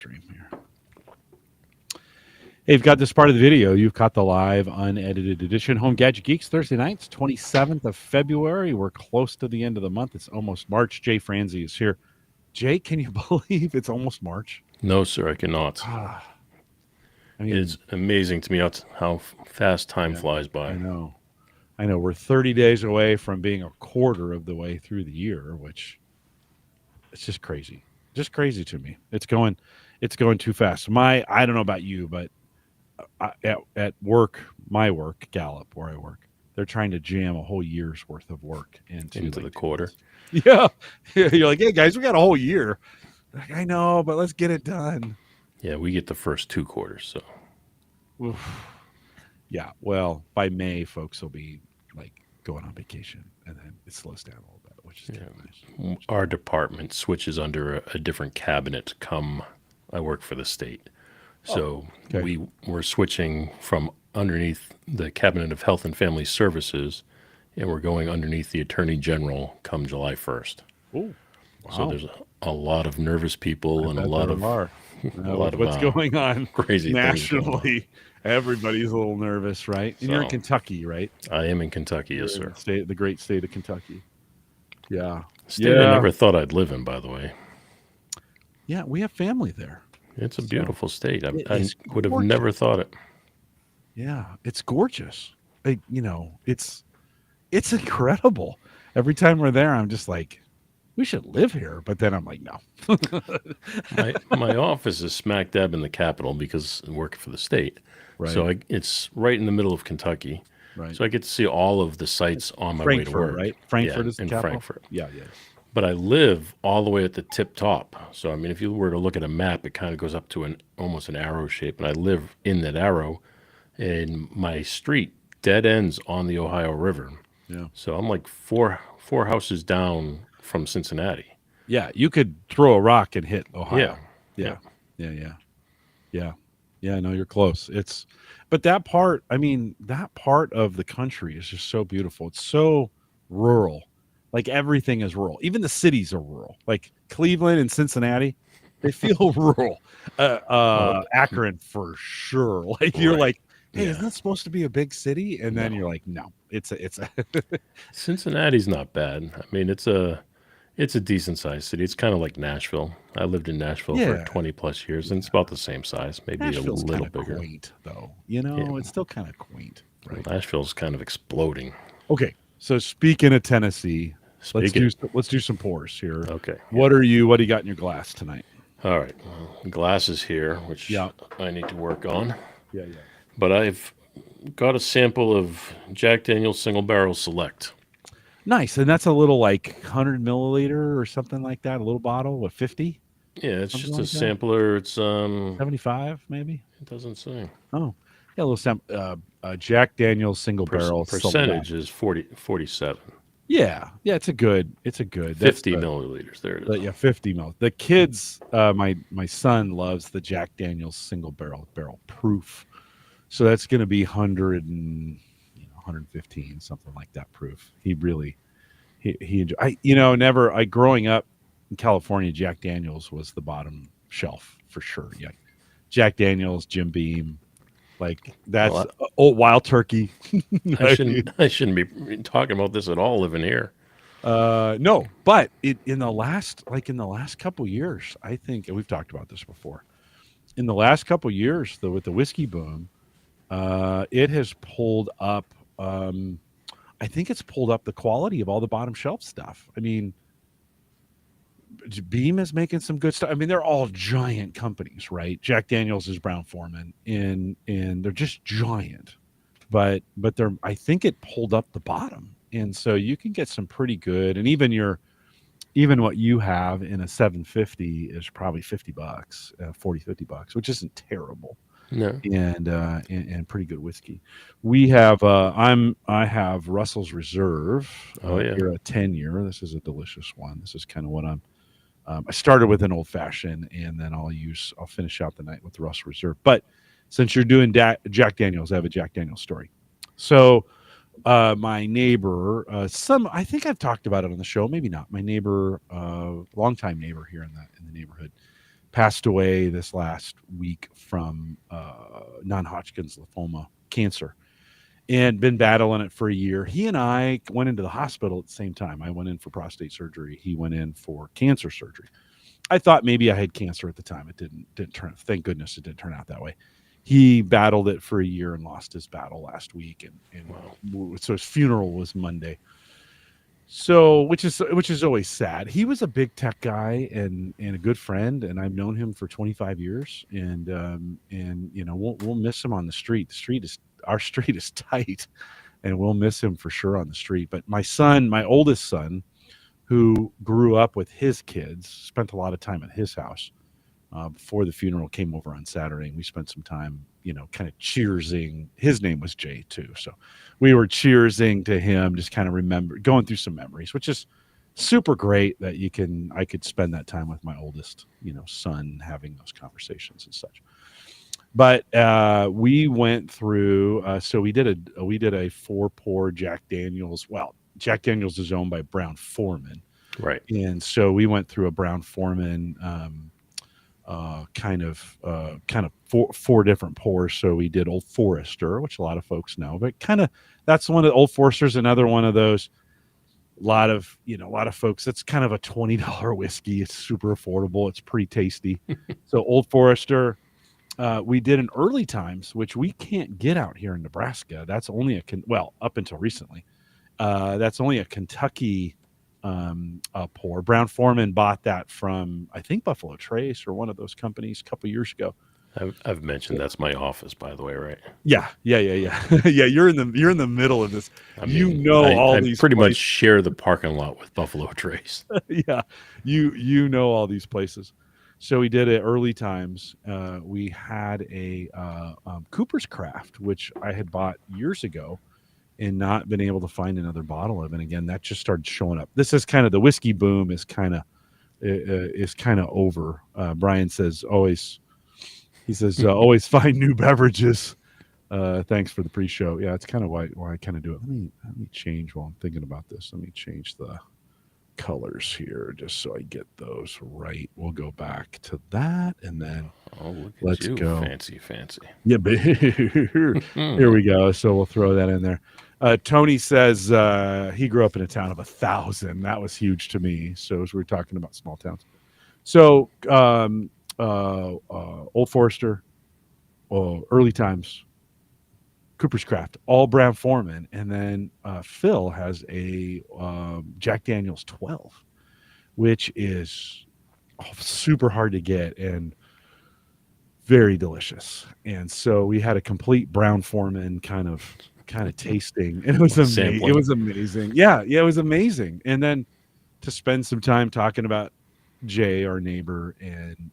stream here. Hey, you've got this part of the video. You've got the live, unedited edition. Home Gadget Geeks, Thursday nights, 27th of February. We're close to the end of the month. It's almost March. Jay Franze is here. Jay, can you believe it's almost March? No, sir, I cannot. Ah, I It's mean, amazing to me how fast time yeah, flies I by. know. I know. We're 30 days away from being a quarter of the way through the year, which it's just crazy. Just crazy to me. It's going too fast. I don't know about you, but at work, my work, Gallup, where I work, they're trying to jam a whole year's worth of work into Into like the 2 months. quarter. Yeah, you're like, hey guys, we got a whole year. Like, I know, but let's get it done. Yeah, we get the first 2 quarters. So Oof. Yeah, well, by May, folks will be like going on vacation, and then it slows down a little bit, which is kind of nice. Which is our kind department switches under a different cabinet. Come, I work for the state, of, oh, so okay. we're switching from underneath the cabinet of Health and Family Services, and we're going underneath the Attorney General come July 1st. Oh, So wow. there's a lot of nervous I people and bet there are. a lot With of what's going on crazy things going on. nationally, everybody's a little nervous, right? And you're in So Kentucky, right? I am in Kentucky, yes, You're in sir. the great state of Kentucky. Yeah, State I yeah, never thought I'd live in, by the way. yeah. We have family there, It's a so beautiful state. it I is would have never gorgeous. thought it. Yeah, it's gorgeous. It's incredible. Every time we're there, I'm just like, we should live here. But then I'm like, no. My office is smack dab in the capital because I'm working for the state. Right, So it's right in the middle of Kentucky. right. So I get to see all of the sites on my way to Frankfurt, work. right? Yeah, Frankfurt is the in capital. Frankfurt. Yeah, yeah. But I live all the way at the tip top. So I mean, if you were to look at a map, it kind of goes up to an almost an arrow shape, and I live in that arrow. And my street dead ends on the Ohio River. Yeah. So I'm like four houses down from Cincinnati. Yeah, you could throw a rock and hit Yeah, Ohio. yeah. Yeah. Yeah, yeah. Yeah. Yeah, no, you're close. But that part, I mean, that part of the country is just so beautiful. It's so rural. Like everything is rural. Even the cities are rural. Like Cleveland and Cincinnati, they feel rural. Well, Akron for sure. Like you're right. like, hey, isn't Yeah. that supposed to be a big city? And then No, you're like, no, it's a Cincinnati's not bad. I mean, it's a decent sized city. It's kind of like Nashville. I lived in Nashville for yeah. 20 plus years, and it's Yeah. about the same size, maybe a Nashville's kind little of bigger. quaint though. Yeah, It's still kind of quaint, right? Nashville's kind of exploding. Okay, so speaking of Tennessee, Speaking. let's do some pours here. Okay. Yeah. What do you got in your glass tonight? All right. Well, glass is here, which Yeah, I need to work on. yeah, yeah. But I've got a sample of Jack Daniel's Single Barrel Select. Nice, and that's a little like 100 milliliter or something like that. A little bottle with 50, Yeah, it's something just a like that. sampler. It's 75 maybe. it doesn't say. Oh, yeah, a little Jack Daniel's single barrel Percentage select. is 47. Yeah, yeah, it's a good. That's 50 milliliters. There it is. yeah, 50 mil. The kids, my son loves the Jack Daniel's single barrel proof. So that's going to be 100 and 115, something like that proof. He really he enjoy, I never I growing up in California, Jack Daniel's was the bottom shelf for sure. Yeah. Jack Daniel's, Jim Beam, like that's Well, old Wild Turkey. I shouldn't I shouldn't be talking about this at all living here. No, but in the last couple years, I think, and we've talked about this before. In the last couple years, though, with the whiskey boom, it has pulled up. I think it's pulled up the quality of all the bottom shelf stuff. I mean, Beam is making some good stuff. I mean, they're all giant companies, right? Jack Daniels is Brown Forman, and they're just giant. But they're I think it pulled up the bottom, and so you can get some pretty good. And even what you have in a 750 is probably $50, 40, $50, which isn't terrible, No. and pretty good whiskey. I have Russell's Reserve Oh yeah. here, a 10 year. This is a delicious one. This is kind of what I started with an old fashioned, and then I'll finish out the night with the Russell Reserve. But since you're doing Jack Daniels, I have a Jack Daniels story. So my neighbor, I think I've talked about it on the show, maybe not. My neighbor, longtime neighbor here in the neighborhood, passed away this last week from non-Hodgkin's lymphoma cancer, and been battling it for a year. He and I went into the hospital at the same time. I went in for prostate surgery. He went in for cancer surgery. I thought maybe I had cancer at the time. It didn't turn. Thank goodness it didn't turn out that way. He battled it for a year and lost his battle last week, Wow. so his funeral was Monday. So which is always sad. He was a big tech guy and a good friend, and I've known him for 25 years. And we'll miss him on the street. Our street is tight, and we'll miss him for sure on the street. But my oldest son, who grew up with his kids, spent a lot of time at his house before the funeral, came over on Saturday, and we spent some time, kind of cheersing. His name was Jay too, so we were cheersing to him, just kind of going through some memories, which is super great that I could spend that time with my oldest, son, having those conversations and such. But we went through. So we did a 4 pour Jack Daniels. Well, Jack Daniels is owned by Brown Forman, Right. and so we went through a Brown Forman kind of four different pours. So we did Old Forester, which a lot of folks know, but that's one of Old Forester's another one of those. A lot of folks. That's kind of a $20 whiskey. It's super affordable. It's pretty tasty. So Old Forester. We did an early times, which we can't get out here in Nebraska. That's only up until recently. That's only a Kentucky pour. Brown Forman bought that from, I think, Buffalo Trace or one of those companies a couple years ago. I've mentioned that's my office, by the way, right? Yeah. Yeah. You're in the middle of this. I mean, All I these pretty much places. share the parking lot with Buffalo Trace. Yeah, you know all these places. So we did it early times. We had a Cooper's Craft, which I had bought years ago and not been able to find another bottle of. And again, that just started showing up. This is kind of the whiskey boom is kind of over. Brian says always. He says always find new beverages. Thanks for the pre-show. Yeah, it's kind of why I kind of do it. Let me change while I'm thinking about this. Let me change the colors here just so I get those right. We'll go back to that and then Look at you. go. Fancy. Yeah, but here we go. So we'll throw that in there. Tony says he grew up in a town of 1,000. That was huge to me. So as we're talking about small towns. So Old Forester, early times, Cooper's Craft, all Brown Forman, and then Phil has a Jack Daniel's 12, which is super hard to get and very delicious. And so we had a complete Brown Forman kind of tasting, and it was amazing. It was amazing. Yeah, it was amazing. And then to spend some time talking about Jay, our neighbor, and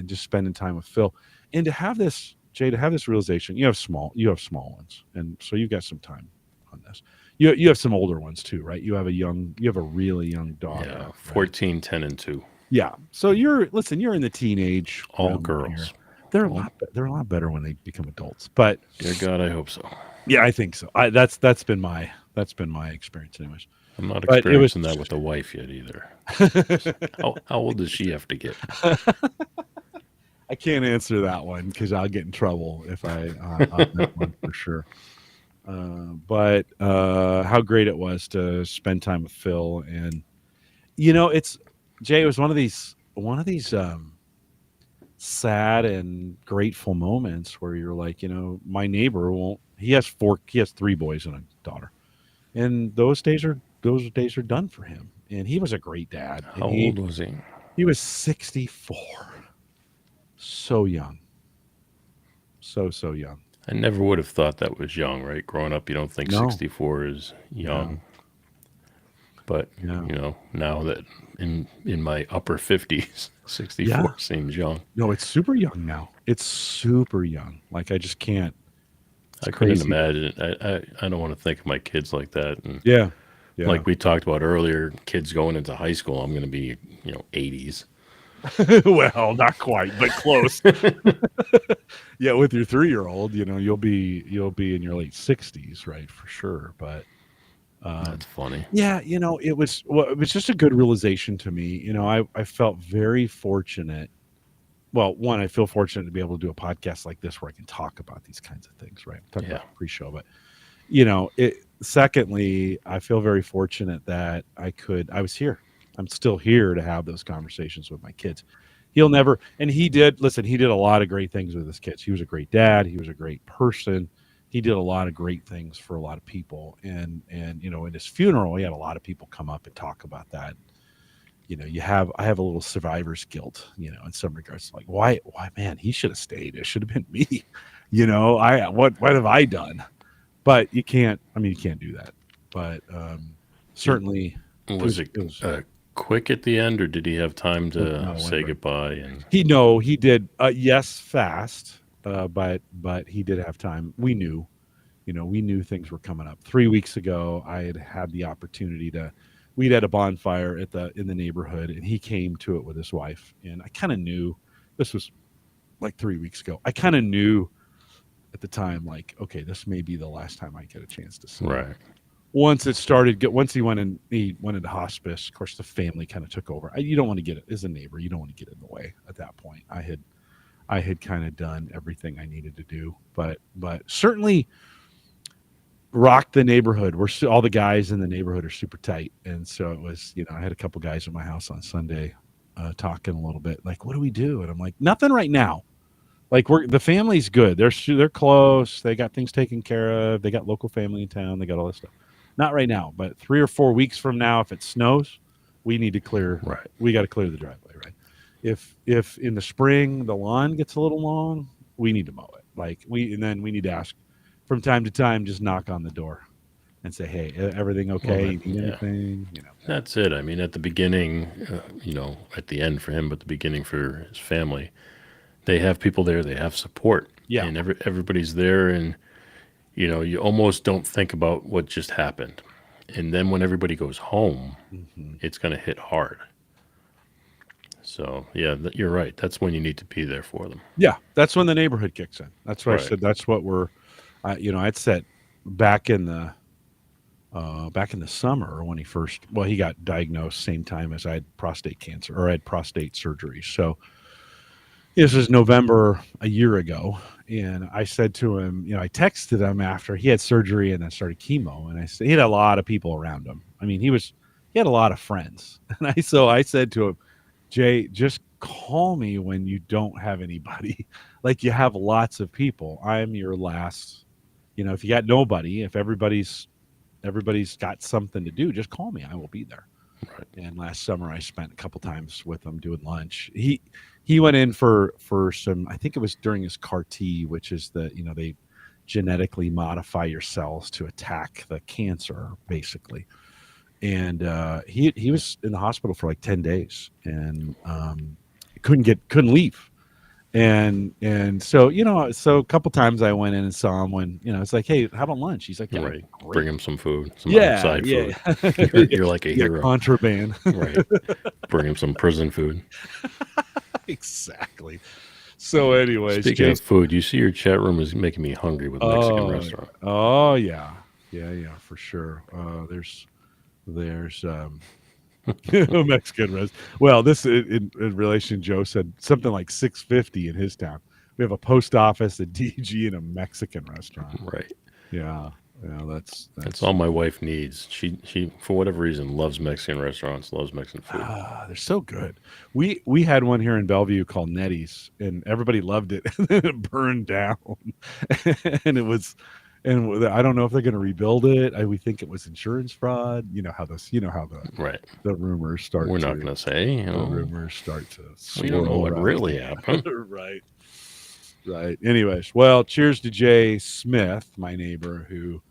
just spending time with Phil, and to have this. Jay, to have this realization, you have small ones, and so you've got some time on this. You have some older ones too, right? You have a really young daughter. Yeah, 14, right? 10, and 2. Yeah. So you're in the teenage. All girls. They're a lot better when they become adults. But dear God, I hope so. Yeah, I think so. That's been my experience, anyways. I'm not experiencing that with a wife yet either. How old does she have to get? I can't answer that one because I'll get in trouble if I on that one for sure. But how great it was to spend time with Phil, and it's Jay. It was one of these sad and grateful moments where you're like, my neighbor won't. He has 3 boys and a daughter, and those days are done for him. And he was a great dad. How old was he? He was 64. So young. So young. I never would have thought that was young, right? Growing up, you don't think 64 is young. No. But, now that in my upper 50s, 64 seems young. No, it's super young now. It's super young. Like, I just can't. I couldn't imagine. I don't want to think of my kids like that. And yeah. Like we talked about earlier, kids going into high school, I'm going to be, 80s. Well, not quite, but close. Yeah, with your 3-year-old, you'll be in your late 60s, right? For sure. But that's funny. Yeah, it was just a good realization to me. I felt very fortunate well, one, I feel fortunate to be able to do a podcast like this where I can talk about these kinds of things, right? Talk Yeah. about the pre-show, but you know, it. Secondly, I feel very fortunate that I was here. I'm still here to have those conversations with my kids. He'll never, and he did. Listen, he did a lot of great things with his kids. He was a great dad. He was a great person. He did a lot of great things for a lot of people. And you know, in his funeral, he had a lot of people come up and talk about that. You know, I have a little survivor's guilt, you know, in some regards. Like, why, man, he should have stayed. It should have been me. You know, what have I done? But you can't. I mean, you can't do that. But It, certainly, was it it was. quick at the end, or did he have time Oh, to no, it went say very. goodbye? And He no, he did. Yes, fast. But he did have time. We knew, you know, we knew things were coming up. 3 weeks ago, I had the opportunity to. We'd had a bonfire in the neighborhood, and he came to it with his wife. And I kind of knew this was like 3 weeks ago. I kind of knew at the time, like, okay, this may be the last time I get a chance to see him. right, Once it started, once he went into hospice. Of course, the family kind of took over. You don't want to get it as a neighbor. You don't want to get in the way at that point. I had kind of done everything I needed to do, but certainly rocked the neighborhood. All the guys in the neighborhood are super tight, and so it was. You know, I had a couple guys at my house on Sunday talking a little bit, like, "What do we do?" And I'm like, "Nothing right now." Like the family's good. They're close. They got things taken care of. They got local family in town. They got all this stuff. Not right now, but 3 or 4 weeks from now, if it snows, we need to clear. right. We got to clear the driveway, right? If in the spring the lawn gets a little long, we need to mow it. And then we need to ask from time to time, just knock on the door and say, "Hey, everything Well, okay? that, You need yeah, anything?" You know. that's it. I mean, at the beginning, at the end for him, but the beginning for his family, they have people there. They have support, Yeah. and everybody's there, and you almost don't think about what just happened. And then when everybody goes home, Hmm. it's going to hit hard. So, yeah, you're right. That's when you need to be there for them. Yeah, that's when the neighborhood kicks in. That's what I Right. said. That's what I'd said back in the back in the summer when he got diagnosed same time as I had prostate cancer or I had prostate surgery. So this is November a year ago, and I said to him, I texted him after he had surgery and then started chemo, and I said he had a lot of people around him. I mean, he had a lot of friends, and I said to him, Jay, just call me when you don't have anybody. Like you have lots of people. I'm your last. If you got nobody, if everybody's got something to do, just call me. I will be there. Right. And last summer, I spent a couple times with him doing lunch. He went in for some. I think it was during his CAR T, which is they genetically modify your cells to attack the cancer, basically. And he was in the hospital for like 10 days, and couldn't leave. And so a couple times I went in and saw him when it's like, hey, how about lunch? He's like, yeah, Right. Bring great. him some food, some Yeah, outside yeah, food. You're like a yeah, hero. contraband. Right. Bring him some prison food. Exactly. So, anyways, Speaking of Jason. food, you see your chat room is making me hungry with Mexican Oh, restaurant. oh yeah, yeah, for sure. There's Mexican res. Well, this in relation, Joe said something like 650 in his town. We have a post office, a DG, and a Mexican restaurant. Right. Yeah, yeah, That's that's all my wife needs. She for whatever reason loves Mexican restaurants, loves Mexican food. they're so good. We had one here in Bellevue called Nettie's, and everybody loved it, and then it burned down, and it was. And I don't know if they're going to rebuild it. We think it was insurance fraud. You know how Right. the rumors start We're not to going to say, the rumors start to we don't know swirl what around. really happened. Right. Right. Anyways, well, cheers to Jay Smith, my neighbor, who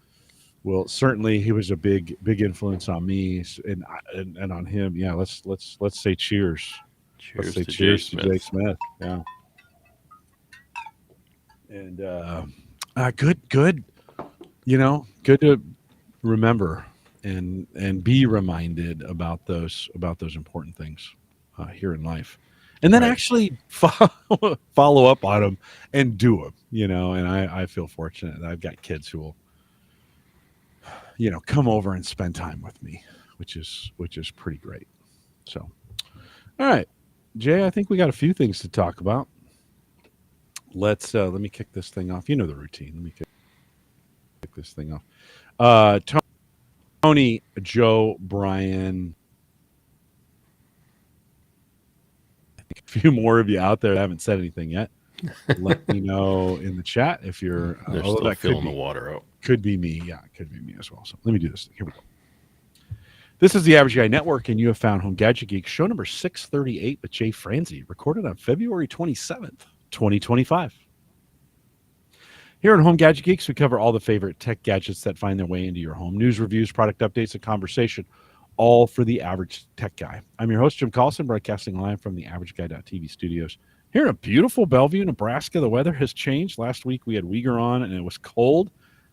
he was a big influence on me and on him. Yeah, let's say cheers. Let's Cheers say to Jay cheers to Jay Smith. Smith. Yeah. And good, good to remember and be reminded about those important things here in life, and then Right. actually follow up on them and do them. And I feel fortunate that I've got kids who will come over and spend time with me, which is pretty great. So, all right. Jay, I think we got a few things to talk about. Let me kick this thing off. You know the routine. Let me kick this thing off. Uh, Tony, Joe, Brian, a few more of you out there that haven't said anything yet. Let me know in the chat if you're. They're Although still that could filling the be water out. me. Yeah, it could be me as well. So let me do this. Here we go. This is the Average Guy Network, and you have found Home Gadget Geeks, show number 638 with Jay Franze, recorded on February 27th, 2025. Here on Home Gadget Geeks, we cover all the favorite tech gadgets that find their way into your home. News, reviews, product updates, and conversation, all for the average tech guy. I'm your host, Jim Collison, broadcasting live from the AverageGuy.tv studios. Here in a beautiful Bellevue, Nebraska, the weather has changed. Last week we had Uyghur on, and it was cold.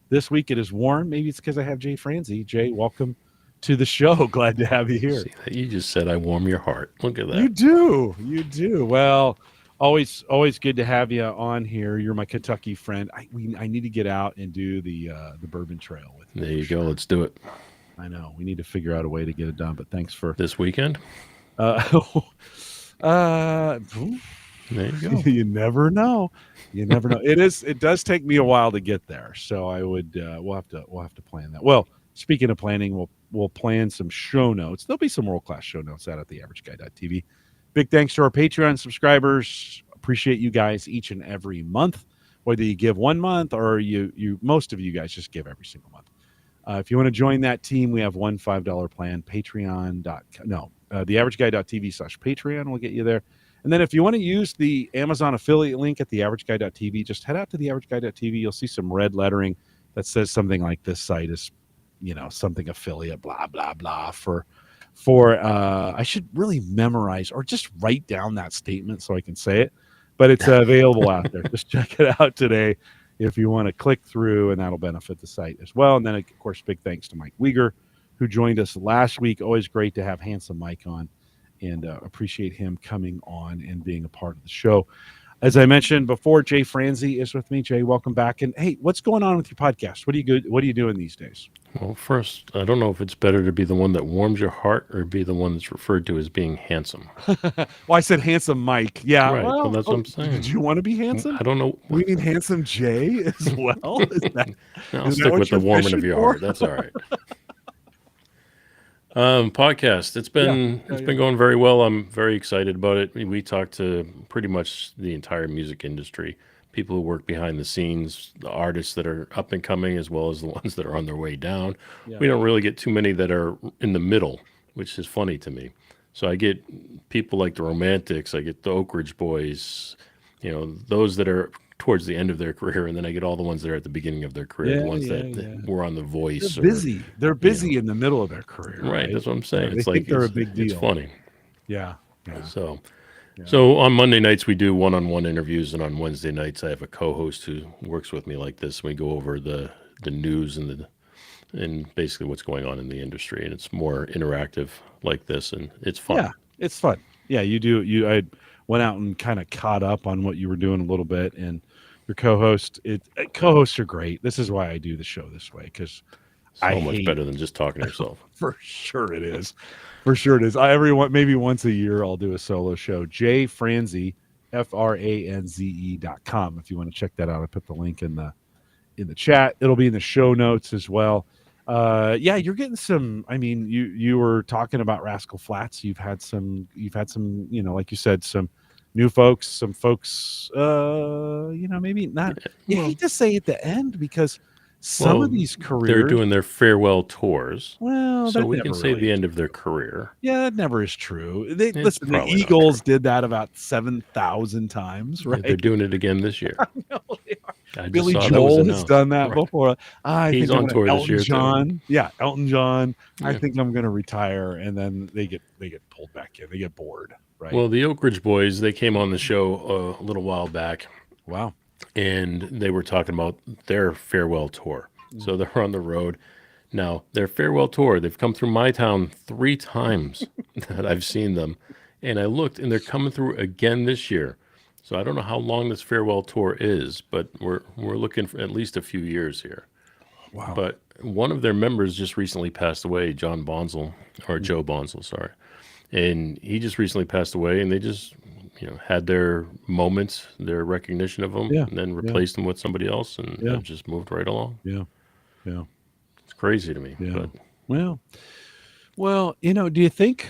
This week it is warm. Maybe it's because I have Jay Franze. Jay, welcome to the show. Glad to have you here. See that? You just said I warm your heart. Look at that. You do. You do. Well, always good to have you on here. You're my Kentucky friend. I need to get out and do the Bourbon Trail with you. There you go. Let's do it. I know. We need to figure out a way to get it done, but thanks for This weekend? uh There you go. you never know. You never know. It does take me a while to get there. So I would we'll have to plan that. Well, speaking of planning, we'll plan some show notes. There'll be some world-class show notes out at the AverageGuy.tv. Big thanks to our Patreon subscribers. Appreciate you guys each and every month. Whether you give 1 month or you most of you guys just give every single month. If you want to join that team, we have one $5 plan. TheAverageGuy.tv/Patreon will get you there. And then if you want to use the Amazon affiliate link at TheAverageGuy.tv, just head out to TheAverageGuy.tv. You'll see some red lettering that says something like this site is, something affiliate, blah, blah, blah. I should really memorize or just write down that statement so I can say it. But it's available out there. Just check it out today if you want to click through, and that'll benefit the site as well. And then, of course, big thanks to Mike Uyghur, who joined us last week. Always great to have Handsome Mike on, and appreciate him coming on and being a part of the show. As I mentioned before, Jay Franze is with me. Jay, welcome back. And hey, what's going on with your podcast? What are you doing these days? Well, first, I don't know if it's better to be the one that warms your heart or be the one that's referred to as being handsome. Well, I said Handsome Mike. Yeah. Right. Well, that's what I'm saying. Did you want to be handsome? I don't know. We need Handsome Jay as well. I'll stick with the warming of your heart. That's all right. Podcast. It's been going very well. I'm very excited about it. We talked to pretty much the entire music industry, people who work behind the scenes, the artists that are up and coming, as well as the ones that are on their way down. Yeah. We don't really get too many that are in the middle, which is funny to me. So I get people like the Romantics, I get the Oak Ridge Boys, those that are towards the end of their career, and then I get all the ones that are at the beginning of their career, the ones that were on The Voice. They're busy. They're busy in the middle of their career. Right, that's what I'm saying. They it's think like they're a big deal. It's funny. Yeah. So on Monday nights we do one-on-one interviews, and on Wednesday nights I have a co-host who works with me like this. We go over the news and basically what's going on in the industry, and it's more interactive like this, and it's fun. Yeah, it's fun. Yeah, you do. I went out and kind of caught up on what you were doing a little bit, and your co-host. Co-hosts are great. This is why I do the show this way, because so much better than just talking to yourself. For sure it is. Maybe once a year I'll do a solo show. Jay Franze, FRANZE.com. If you want to check that out, I put the link in the chat. It'll be in the show notes as well. You're getting some. I mean, you were talking about Rascal Flatts. You've had some, like you said, some new folks, some folks, maybe not. You hate to say at the end, because some of these careers, they're doing their farewell tours. Well, so we can say the end of their career. Yeah, that never is true. Listen, the Eagles did that about 7,000 times, right? Yeah, they're doing it again this year. I know they are. Billy Joel has done that before. He's on tour this year. Elton John. Yeah. I think I'm going to retire, and then they get pulled back in. They get bored, right? Well, the Oak Ridge Boys, they came on the show a little while back. Wow. And they were talking about their farewell tour. So they're on the road. Now, their farewell tour, they've come through my town 3 times that I've seen them. And I looked, and they're coming through again this year. So I don't know how long this farewell tour is, but we're looking for at least a few years here. Wow. But one of their members just recently passed away, Joe Bonzel, sorry. and he just recently passed away, and they just had their moments, their recognition of him, Yeah, and then yeah, replaced him with somebody else, and yeah, have just moved right along. yeah, yeah, It's crazy to me, yeah. but Well, do you think?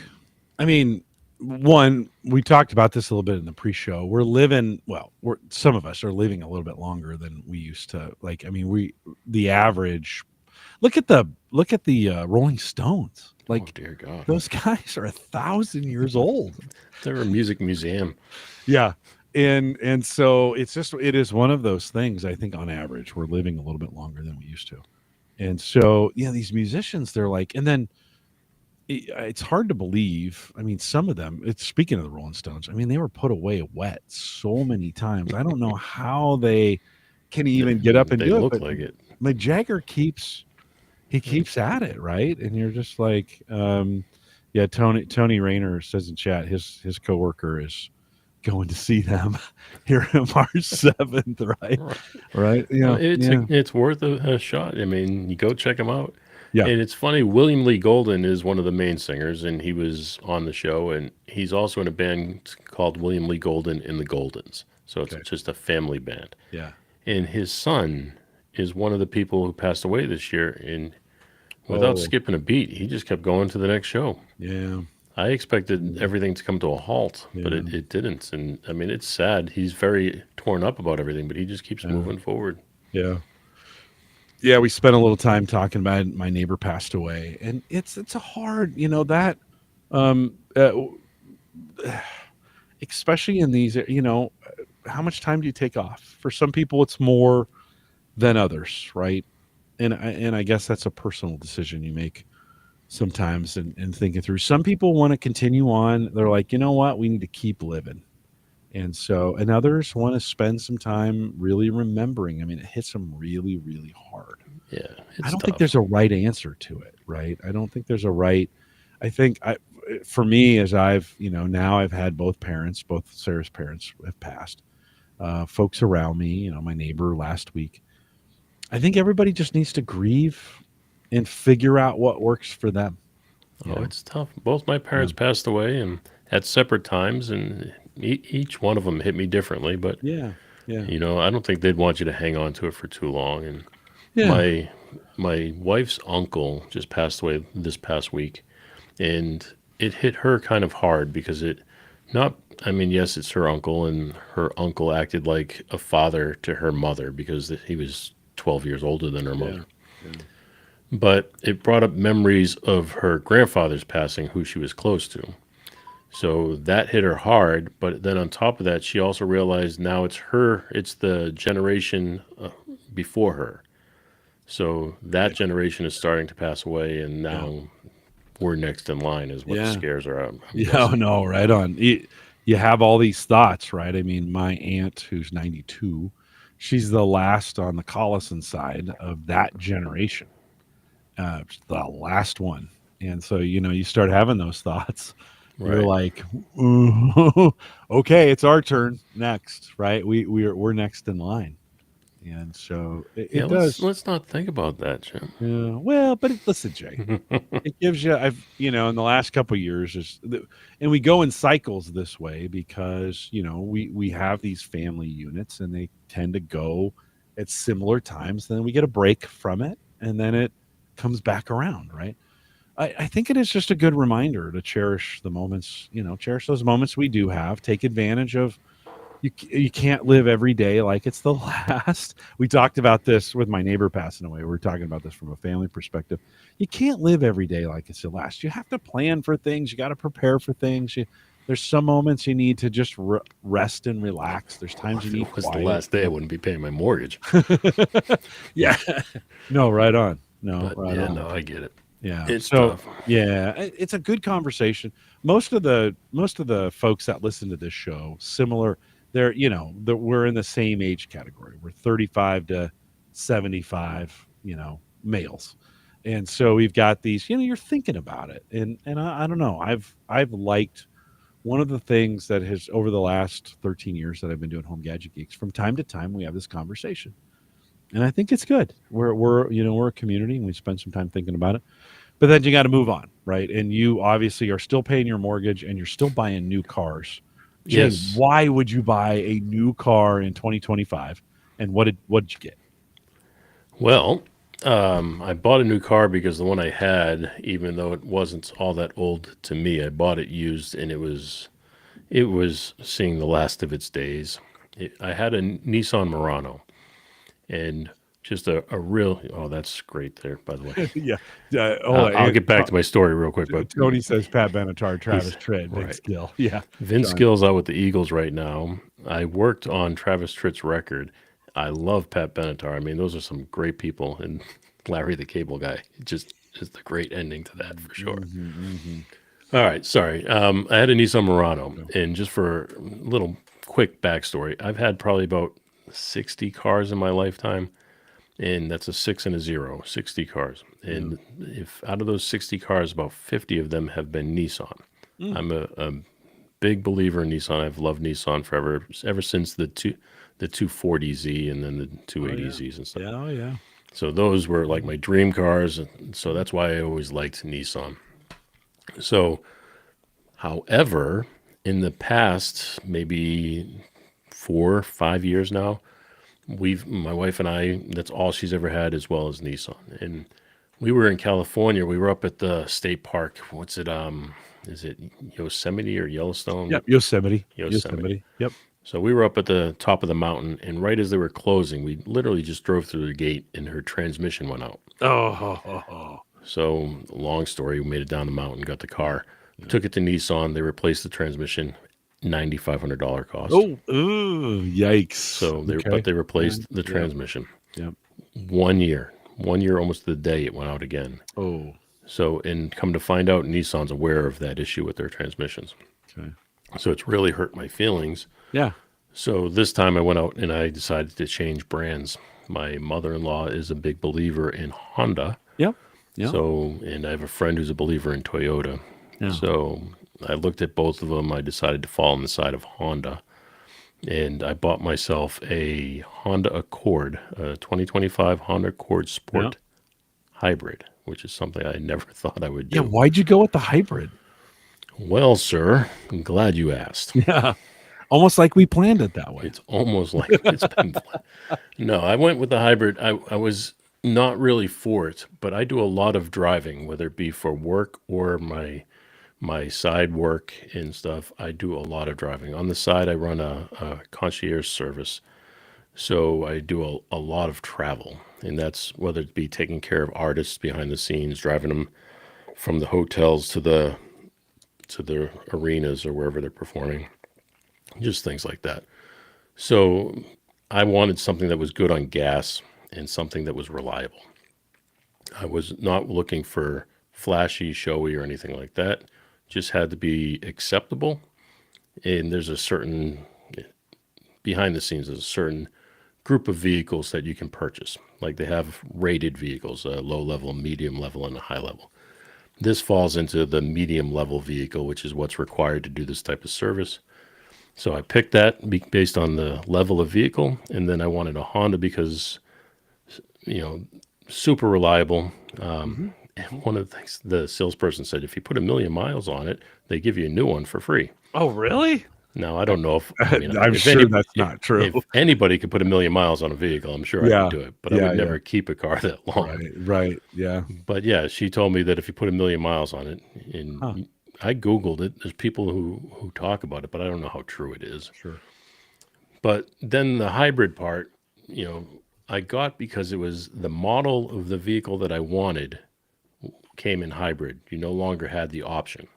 I mean, one, we talked about this a little bit in the pre-show. We're living, well, some of us are living a little bit longer than we used to. Like, I mean, the average. Look at the Rolling Stones. oh Like, dear God, those guys are 1,000 years old. they're a music museum. Yeah. And so it is one of those things. I think on average we're living a little bit longer than we used to. And so, yeah, these musicians, they're like, and then it's hard to believe. I mean, some of them, it's speaking of the Rolling Stones, I mean, they were put away wet so many times. I don't know how they can even get up and They do it, look but like it. Jagger keeps at it, right? And you're just like, yeah, Tony Rayner says in chat his coworker is going to see them here on March 7th, right? Right. Right? Well, Yeah, yeah, it's worth a shot. I mean, you go check him out. yeah. And it's funny, William Lee Golden is one of the main singers, and he was on the show, and he's also in a band called William Lee Golden and the Goldens. So it's Okay, just a family band. yeah. And his son is one of the people who passed away this year, and without Oh, skipping a beat, he just kept going to the next show. yeah, I expected everything to come to a halt, but yeah, it didn't. And I mean, it's sad. He's very torn up about everything, but he just keeps yeah, moving forward. yeah. Yeah, we spent a little time talking about it. My neighbor passed away, and it's a hard, that um uh, especially in these, how much time do you take off? For some people it's more than others, right? And I guess that's a personal decision you make sometimes, and thinking through. Some people want to continue on. They're like, you know what, we need to keep living. And others want to spend some time really remembering. I mean, it hits them really, really hard. Yeah, I it's don't think tough. there's a right answer to it, right? I don't think there's a right. I think for me, as now I've had both parents, both Sarah's parents have passed. Folks around me, my neighbor last week. I think everybody just needs to grieve and figure out what works for them. You Oh, know? it's tough. Both my Yeah. parents passed away and at separate times, and each one of them hit me differently. But Yeah. Yeah. I don't think they'd want you to hang on to it for too long. And Yeah. my my wife's uncle just passed away this past week, and it hit her kind of hard because it not. I mean, yes, it's her uncle, and her uncle acted like a father to her mother because he was 12 years older than her Yeah. mother. Yeah. But it brought up memories of her grandfather's passing, who she was close to. So that hit her hard. But then on top of that, she also realized now it's the generation before her. So that generation is starting to pass away, and Yeah. now we're next in line, is what Yeah. scares her. I'm Yeah. Oh, guessing. no, right on. You have all these thoughts, right? I mean, my aunt, who's 92, she's the last on the Collison side of that generation, the last one. And so, you start having those thoughts. You're Right. like, okay, it's our turn next, right? We're next in line. And so it, Yeah. it Let's does. let's not think about that, Jim. Yeah. Well, but listen, Jay, it gives you, in the last couple of years, and we go in cycles this way because, we have these family units and they tend to go at similar times. Then we get a break from it and then it comes back around, right? I think it is just a good reminder to cherish the moments, cherish those moments we do have, take advantage of. You can't live every day like it's the last. We talked about this with my neighbor passing away. We were talking about this from a family perspective. You can't live every day like it's the last. You have to plan for things. You got to prepare for things. There's some moments you need to just rest and relax. There's Well, times you if need it was the quiet. last day, I wouldn't be paying my mortgage. Yeah. No, right on. No, But right yeah, on. no, I get it. Yeah. It's So tough. yeah, it's a good conversation. Most of the folks that listen to this show, similar, we're in the same age category. We're 35 to 75, males. And so we've got these, you're thinking about it. And I don't know. I've liked one of the things that has over the last 13 years that I've been doing Home Gadget Geeks, from time to time we have this conversation. And I think it's good. We're a community and we spend some time thinking about it. but then you got to move on, right? And you obviously are still paying your mortgage and you're still buying new cars. Jay, Yes. why would you buy a new car in 2025? And what did you get? Well, I bought a new car because the one I had, even though it wasn't all that old to me, I bought it used and it was seeing the last of its days. I had a Nissan Murano and just a real, oh, that's great there, by the way. Yeah. Hold on. I'll get back to my story real quick, but Tony says Pat Benatar, he's Travis Tritt, big right. skill. Yeah. Vince John. Gill's out with the Eagles right now. I worked on Travis Tritt's record. I love Pat Benatar. I mean, those are some great people, and Larry the Cable Guy just a great ending to that for sure. Mm-hmm. All right, sorry. I had a Nissan Murano, Yeah. and just for a little quick backstory, I've had probably about 60 cars in my lifetime, and that's a 6 and a 0, 60 cars. And if out of those 60 cars, about 50 of them have been Nissan. Mm. I'm a big believer in Nissan. I've loved Nissan forever, ever since the 240Z and then the Oh, yeah. 280Zs and stuff. Yeah. Oh, yeah. So those were like my dream cars, and so that's why I always liked Nissan. So, however, in the past, maybe 4, 5 years now, my wife and I, that's all she's ever had, as well as Nissan. And we were in California. We were up at the state park. What's it? Is it Yosemite or Yellowstone? Yep. Yosemite. Yosemite. Yep. So we were up at the top of the mountain, and right as they were closing, we literally just drove through the gate, and her transmission went out. Oh. So, long story, we made it down the mountain, got the car, took it to Nissan. They replaced the transmission, $9,500 cost. Oh. Ooh, yikes. So, Okay. but they replaced the Yeah. transmission. Yep. 1 year, almost to the day, it went out again. Oh. So, and come to find out, Nissan's aware of that issue with their transmissions. Okay. So, it's really hurt my feelings. Yeah. So, this time I went out and I decided to change brands. My mother-in-law is a big believer in Honda. Yep. Yeah. So, and I have a friend who's a believer in Toyota. Yeah. So I looked at both of them. I decided to fall on the side of Honda. And I bought myself a Honda Accord, a 2025 Honda Accord Sport Hybrid, which is something I never thought I would do. Yeah. Why'd you go with the hybrid? Well, sir, I'm glad you asked. Yeah. Almost like we planned it that way. It's almost like it's been. No, I went with the hybrid. I was not really for it, but I do a lot of driving, whether it be for work or my side work and stuff. I do a lot of driving. On the side, I run a concierge service, so I do a lot of travel, and that's whether it be taking care of artists behind the scenes, driving them from the hotels to the arenas or wherever they're performing, just things like that. So I wanted something that was good on gas and something that was reliable. I was not looking for flashy, showy, or anything like that. Just had to be acceptable. And there's a certain, behind the scenes, there's a certain group of vehicles that you can purchase. Like they have rated vehicles, a low level, medium level, and a high level. This falls into the medium level vehicle, which is what's required to do this type of service. So I picked that based on the level of vehicle, and then I wanted a Honda because, super reliable. And one of the things the salesperson said, if you put 1,000,000 miles on it, they give you a new one for free. Oh, really? Now, I don't know if, I'm sure that's not true. If anybody could put 1,000,000 miles on a vehicle, I'm sure I could do it, but I would never keep a car that long. Right. Yeah. But yeah, she told me that if you put 1,000,000 miles on it, and I Googled it, there's people who talk about it, but I don't know how true it is. Sure. But then the hybrid part, I got because it was the model of the vehicle that I wanted came in hybrid. You no longer had the option.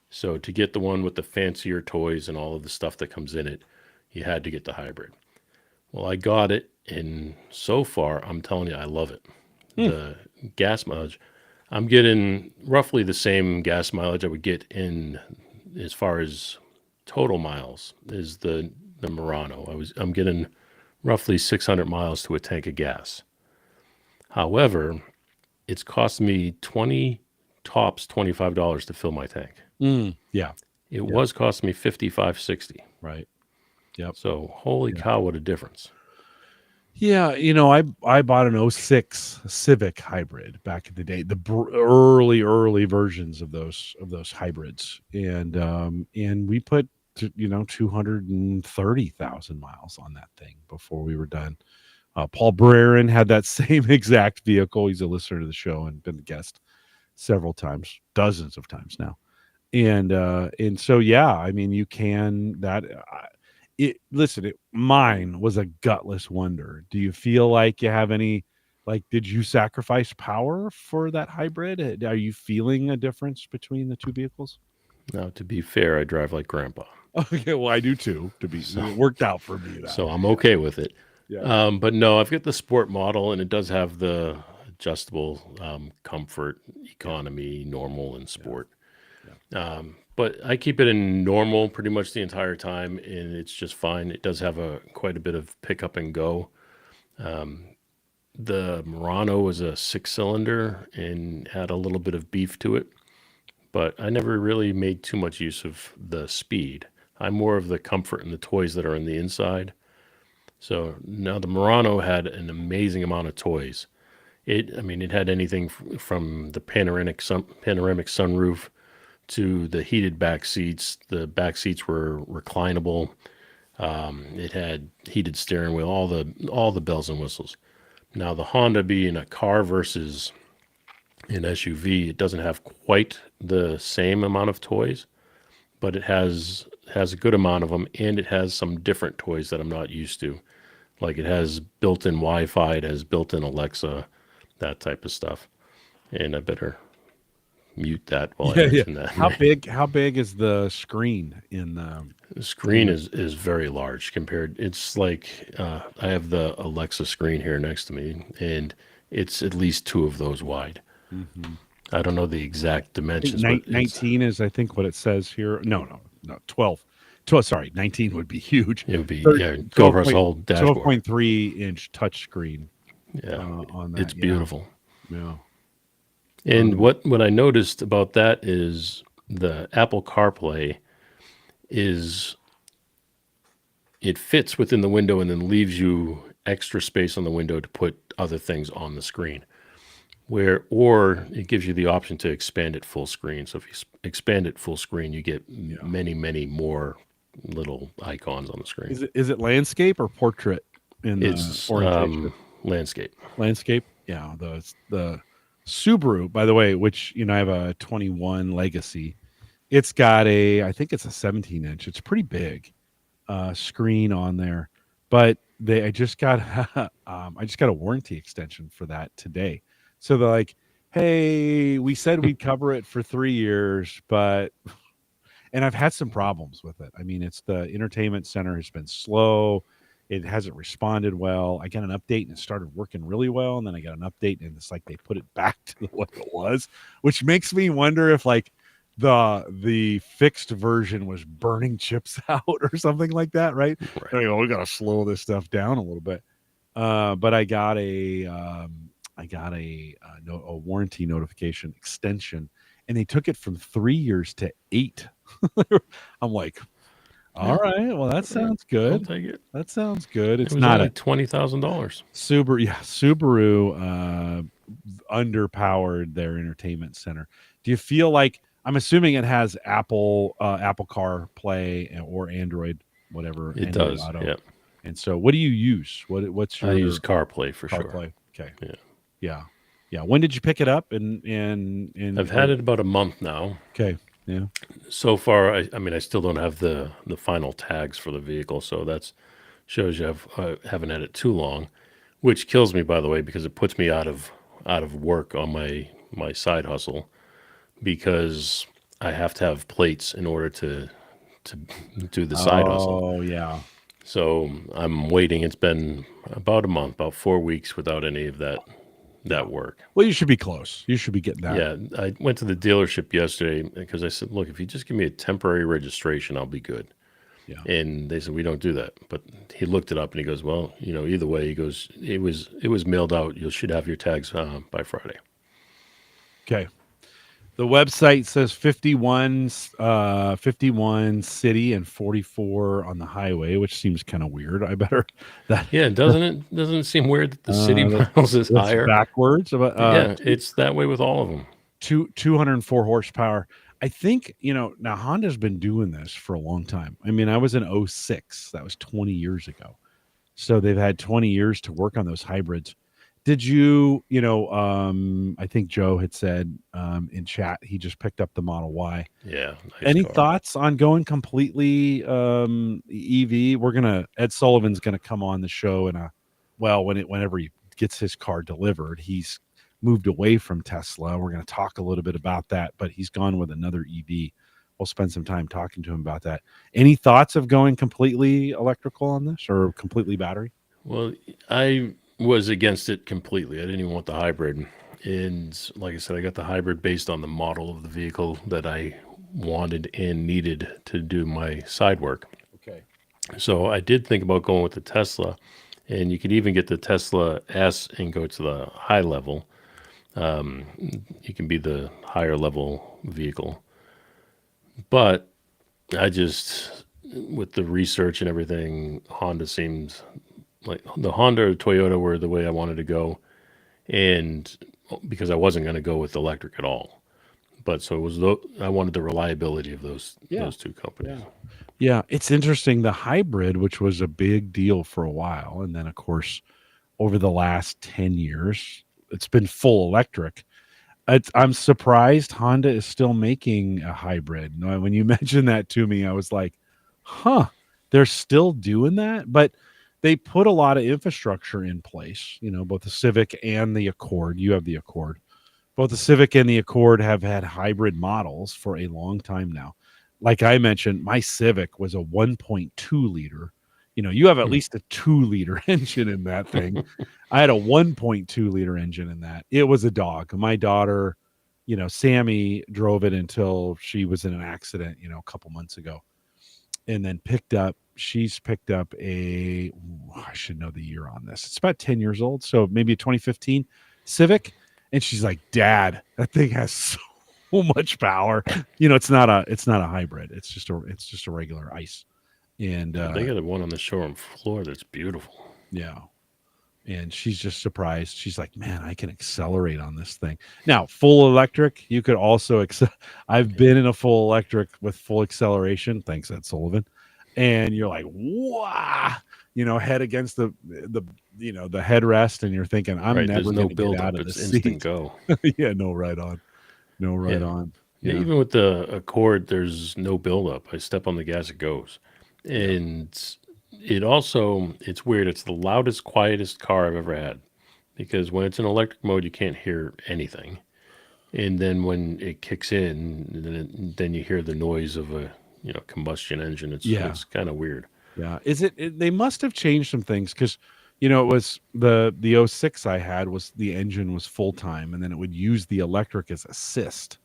So to get the one with the fancier toys and all of the stuff that comes in it, you had to get the hybrid. Well, I got it, and so far, I'm telling you, I love it. The gas mileage, I'm getting roughly the same gas mileage I would get in as far as total miles as the Murano. I'm getting roughly 600 miles to a tank of gas. However, it's cost me tops $25 to fill my tank. Yeah. It was costing me $55, $60. Right. Yep. So holy cow, what a difference. Yeah, I bought an '06 Civic hybrid back in the day, the early versions of those hybrids, and we put 230,000 miles on that thing before we were done. Paul Brereton had that same exact vehicle. He's a listener to the show and been a guest several times, dozens of times now. And so yeah, I mean, you can that. Mine was a gutless wonder. Do you feel like you have any? Like, did you sacrifice power for that hybrid? Are you feeling a difference between the two vehicles? Now, to be fair, I drive like grandpa, Okay, well, I do too. so It worked out for me that so way. I'm okay with it. Yeah, But no, I've got the sport model, and it does have the adjustable comfort, yeah, economy, normal, and yeah, sport. yeah, But I keep it in normal pretty much the entire time, and it's just fine. It does have a quite a bit of pick up and go. The Murano was a six-cylinder and had a little bit of beef to it, but I never really made too much use of the speed. I'm more of the comfort and the toys that are in the inside. So now the Murano had an amazing amount of toys. I mean, it had anything from the panoramic sunroof to the heated back seats. The back seats were reclinable. It had heated steering wheel, all the bells and whistles. Now the Honda being a car versus an SUV, it doesn't have quite the same amount of toys, but it has a good amount of them, and it has some different toys that I'm not used to. Like it has built-in Wi-Fi, it has built-in Alexa, that type of stuff. And I better mute that while I yeah, yeah. mention that. How big is the screen in The the screen new? is very large compared. It's like I have the Alexa screen here next to me, and it's at least two of those wide. Mhm. I don't know the exact I think dimensions, but it's 19 is, I think, what it says here. No, no, no, 12. 12, sorry, 19 would be huge. it would be, Thir- yeah, go 12 across the point, whole dashboard. 12.3-inch touchscreen Yeah, on it's that. Yeah, beautiful. yeah. And Um, what I noticed about that is the Apple CarPlay is it fits within the window and then leaves you extra space on the window to put other things on the screen. Or it gives you the option to expand it full screen. So if you expand it full screen, you get yeah. many more little icons on the screen. Is it landscape or portrait in the It's orientation? landscape. Landscape. Yeah. The Subaru, by the way, which I have a 21 Legacy. It's got I think it's a 17-inch. It's pretty big screen on there, but I just got I just got a warranty extension for that today. So they're like, "Hey, we said we'd cover it for 3 years, but," and I've had some problems with it. I mean, it's the entertainment center has been slow. It hasn't responded well. I got an update and it started working really well, and then I got an update and it's like they put it back to what it was, which makes me wonder if like the fixed version was burning chips out or something like that, right? Right. We got to slow this stuff down a little bit. But I got a warranty notification extension, and they took it from 3 years to 8. I'm like, all Yeah, right, well that all right. sounds I'll good. take it. That sounds good. It It's was not only a $20,000. Subaru. Yeah, Subaru underpowered their entertainment center. Do you feel like, I'm assuming it has Apple CarPlay or Android, whatever, It Android does. Auto. Yeah, And so, what do you use? What's I use your CarPlay for sure. CarPlay? Okay, Yeah, yeah, yeah. When did you pick it up? And I've had it about a month now. okay, yeah. So far, I mean, I still don't have the final tags for the vehicle, so that's shows you haven't had it too long, which kills me, by the way, because it puts me out of work on my side hustle because I have to have plates in order to do the side hustle. Oh yeah. So I'm waiting. It's been about a month, about 4 weeks without any of Yeah. that work. Well, you should be close. You should be getting that. Yeah, I went to the dealership yesterday because I said, "Look, if you just give me a temporary registration, I'll be good." Yeah. And they said, "We don't do that." But he looked it up and he goes, "Well, either way," he goes, it was mailed out. You should have your tags by Friday." Okay. The website says 51 city and 44 on the highway, which seems kind of weird. I better that Yeah, doesn't it? Doesn't it seem weird that the city that's, miles is that's higher? backwards. But Yeah, it's that way with all of them. 204 horsepower. I think, now Honda's been doing this for a long time. I mean, I was in '06. That was 20 years ago. So they've had 20 years to work on those hybrids. Did you, I think Joe had said in chat, he just picked up the Model Y. Yeah, nice Any car. thoughts on going completely EV? Ed Sullivan's gonna come on the show whenever he gets his car delivered. He's moved away from Tesla. We're gonna talk a little bit about that, but he's gone with another EV. We'll spend some time talking to him about that. Any thoughts of going completely electrical on this or completely battery? Well, I was against it completely. I didn't even want the hybrid. And like I said, I got the hybrid based on the model of the vehicle that I wanted and needed to do my side work. Okay. So I did think about going with the Tesla, and you could even get the Tesla S and go to the high level. Um, you can be the higher level vehicle. But I just, with the research and everything, Honda seems like the Honda or Toyota were the way I wanted to go. And because I wasn't going to go with electric at all. But so it was, I wanted the reliability of Yeah. those two companies. Yeah. Yeah. It's interesting. The hybrid, which was a big deal for a while, and then of course over the last 10 years, it's been full electric. I'm surprised Honda is still making a hybrid. Now, when you mentioned that to me, I was like, huh, they're still doing that? But they put a lot of infrastructure in place, both the Civic and the Accord. You have the Accord. Both the Civic and the Accord have had hybrid models for a long time now. Like I mentioned, my Civic was a 1.2 liter. You have at Hmm. least a 2 liter engine in that thing. I had a 1.2 liter engine in that. It was a dog. My daughter, Sammy drove it until she was in an accident, a couple months ago, and then she's picked up I should know the year on this. It's about 10 years old. So maybe a 2015 Civic. And she's like, Dad, that thing has so much power. It's not a hybrid. It's just a regular ICE. And They got one on the showroom floor that's beautiful. yeah. And she's just surprised. She's like, "Man, I can accelerate on this thing." Now, full electric, you could also I've been in a full electric with full acceleration, thanks Ed Sullivan. And you're like, "Wow." Head against the headrest, and you're thinking, "I'm Right. There's never no going to get build out up. of It's this instant seat." go. Yeah, no right on. No right Yeah. on. Yeah, Yeah. even with the Accord, there's no buildup. I step on the gas, it goes. Yeah. And it's weird. It's the loudest, quietest car I've ever had because when it's in electric mode, you can't hear anything. And then when it kicks in, then you hear the noise of a combustion engine. Yeah. It's kind of weird. Yeah. They must have changed some things because, it was the '06 I had was the engine was full time and then it would use the electric as assist.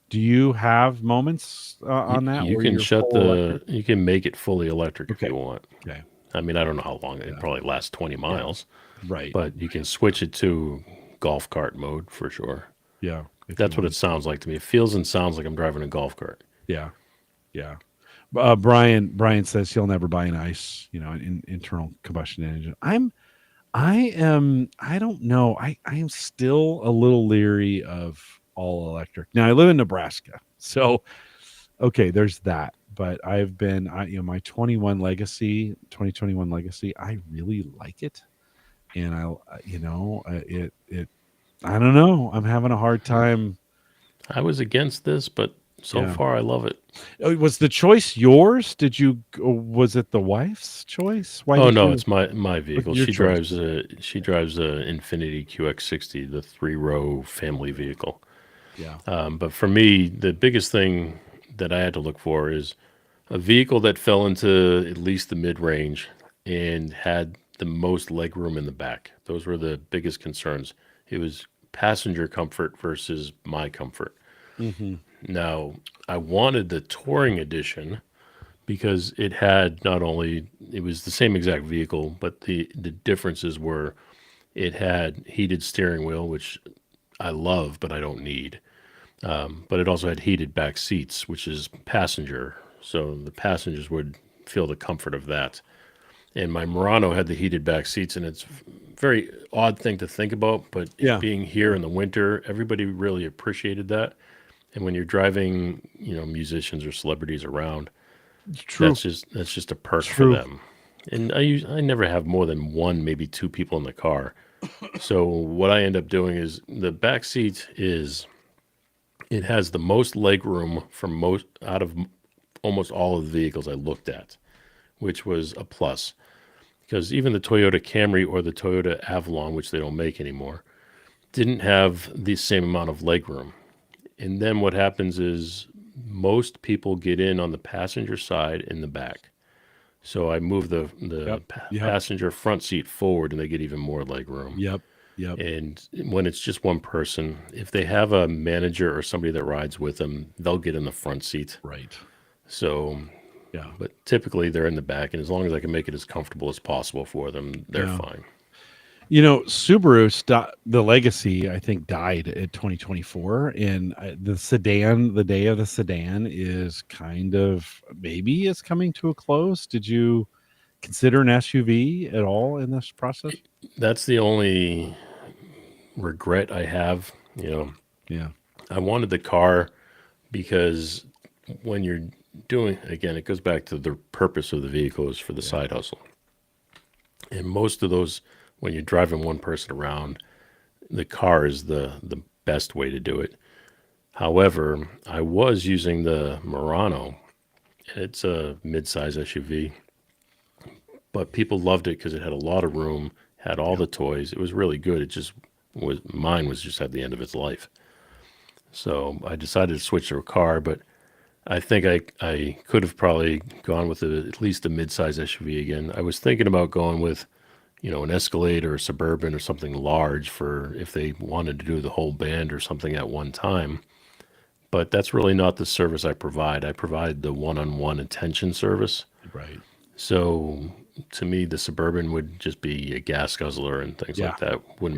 Do you have moments on that You where can you're full electric? you can make it fully electric if Okay. you want. Okay. I mean, I don't know how long it Yeah. probably lasts 20 Yeah. miles, Right. but you can switch it to golf cart mode for sure. Yeah. If you That's what want. it sounds like to me. It feels and sounds like I'm driving a golf cart. Yeah. Yeah. Brian says he'll never buy an ICE, an internal combustion engine. I don't know. I am still a little leery of all electric. Now I live in Nebraska. So okay, there's that. But my 2021 Legacy, I really like it. And I don't know. I'm having a hard time. I was against this, but so Yeah. far I love it. Was the choice yours? Was it the wife's choice? Why Oh did no, you, it's my vehicle. your choice? She drives a Infiniti QX60, the 3-row family vehicle. Yeah. But for me, the biggest thing that I had to look for is a vehicle that fell into at least the mid range and had the most legroom in the back. Those were the biggest concerns. It was passenger comfort versus my comfort. Hmm. Now, I wanted the touring edition because it had not only it was the same exact vehicle, but the differences were it had heated steering wheel, which I love but I don't need. But it also had heated back seats, which is passenger. So the passengers would feel the comfort of that. And my Murano had the heated back seats, and it's very odd thing to think about, but Yeah. being here in the winter, everybody really appreciated that. And when you're driving, musicians or celebrities around, It's true. that's just a perk for True. them. And I never have more than one, maybe two people in the car. So what I end up doing is the back seat is it has the most leg room from most out of almost all of the vehicles I looked at, which was a plus. Because even the Toyota Camry or the Toyota Avalon, which they don't make anymore, didn't have the same amount of legroom. And then what happens is most people get in on the passenger side in the back. So I move the Yep. Yep. passenger front seat forward, and they get even more legroom. Yep. Yep. And when it's just one person, if they have a manager or somebody that rides with them, they'll get in the front seat. Right. So, Yeah. but typically they're in the back, and as long as I can make it as comfortable as possible for them, they're Yeah. fine. The Legacy, I think, died at 2024, and the sedan, the day of the sedan, is kind of maybe it's coming to a close. Did you consider an SUV at all in this process? That's the only regret I have. Yeah. I wanted the car because when you're doing, again, it goes back to the purpose of the vehicle is for the Yeah. side hustle. And most of those, when you're driving one person around, the car is the best way to do it. However, I was using the Murano. It's a mid-size SUV, but people loved it because it had a lot of room, had all Yep. the toys. It was really good. It just was mine was just at the end of its life. So I decided to switch to a car, but I think I could have probably gone with at least a mid-size SUV again. I was thinking about going with, an Escalade or a Suburban or something large for if they wanted to do the whole band or something at one time. But that's really not the service I provide. I provide the one-on-one attention service. Right. So to me, the Suburban would just be a gas guzzler and things Yeah. like that.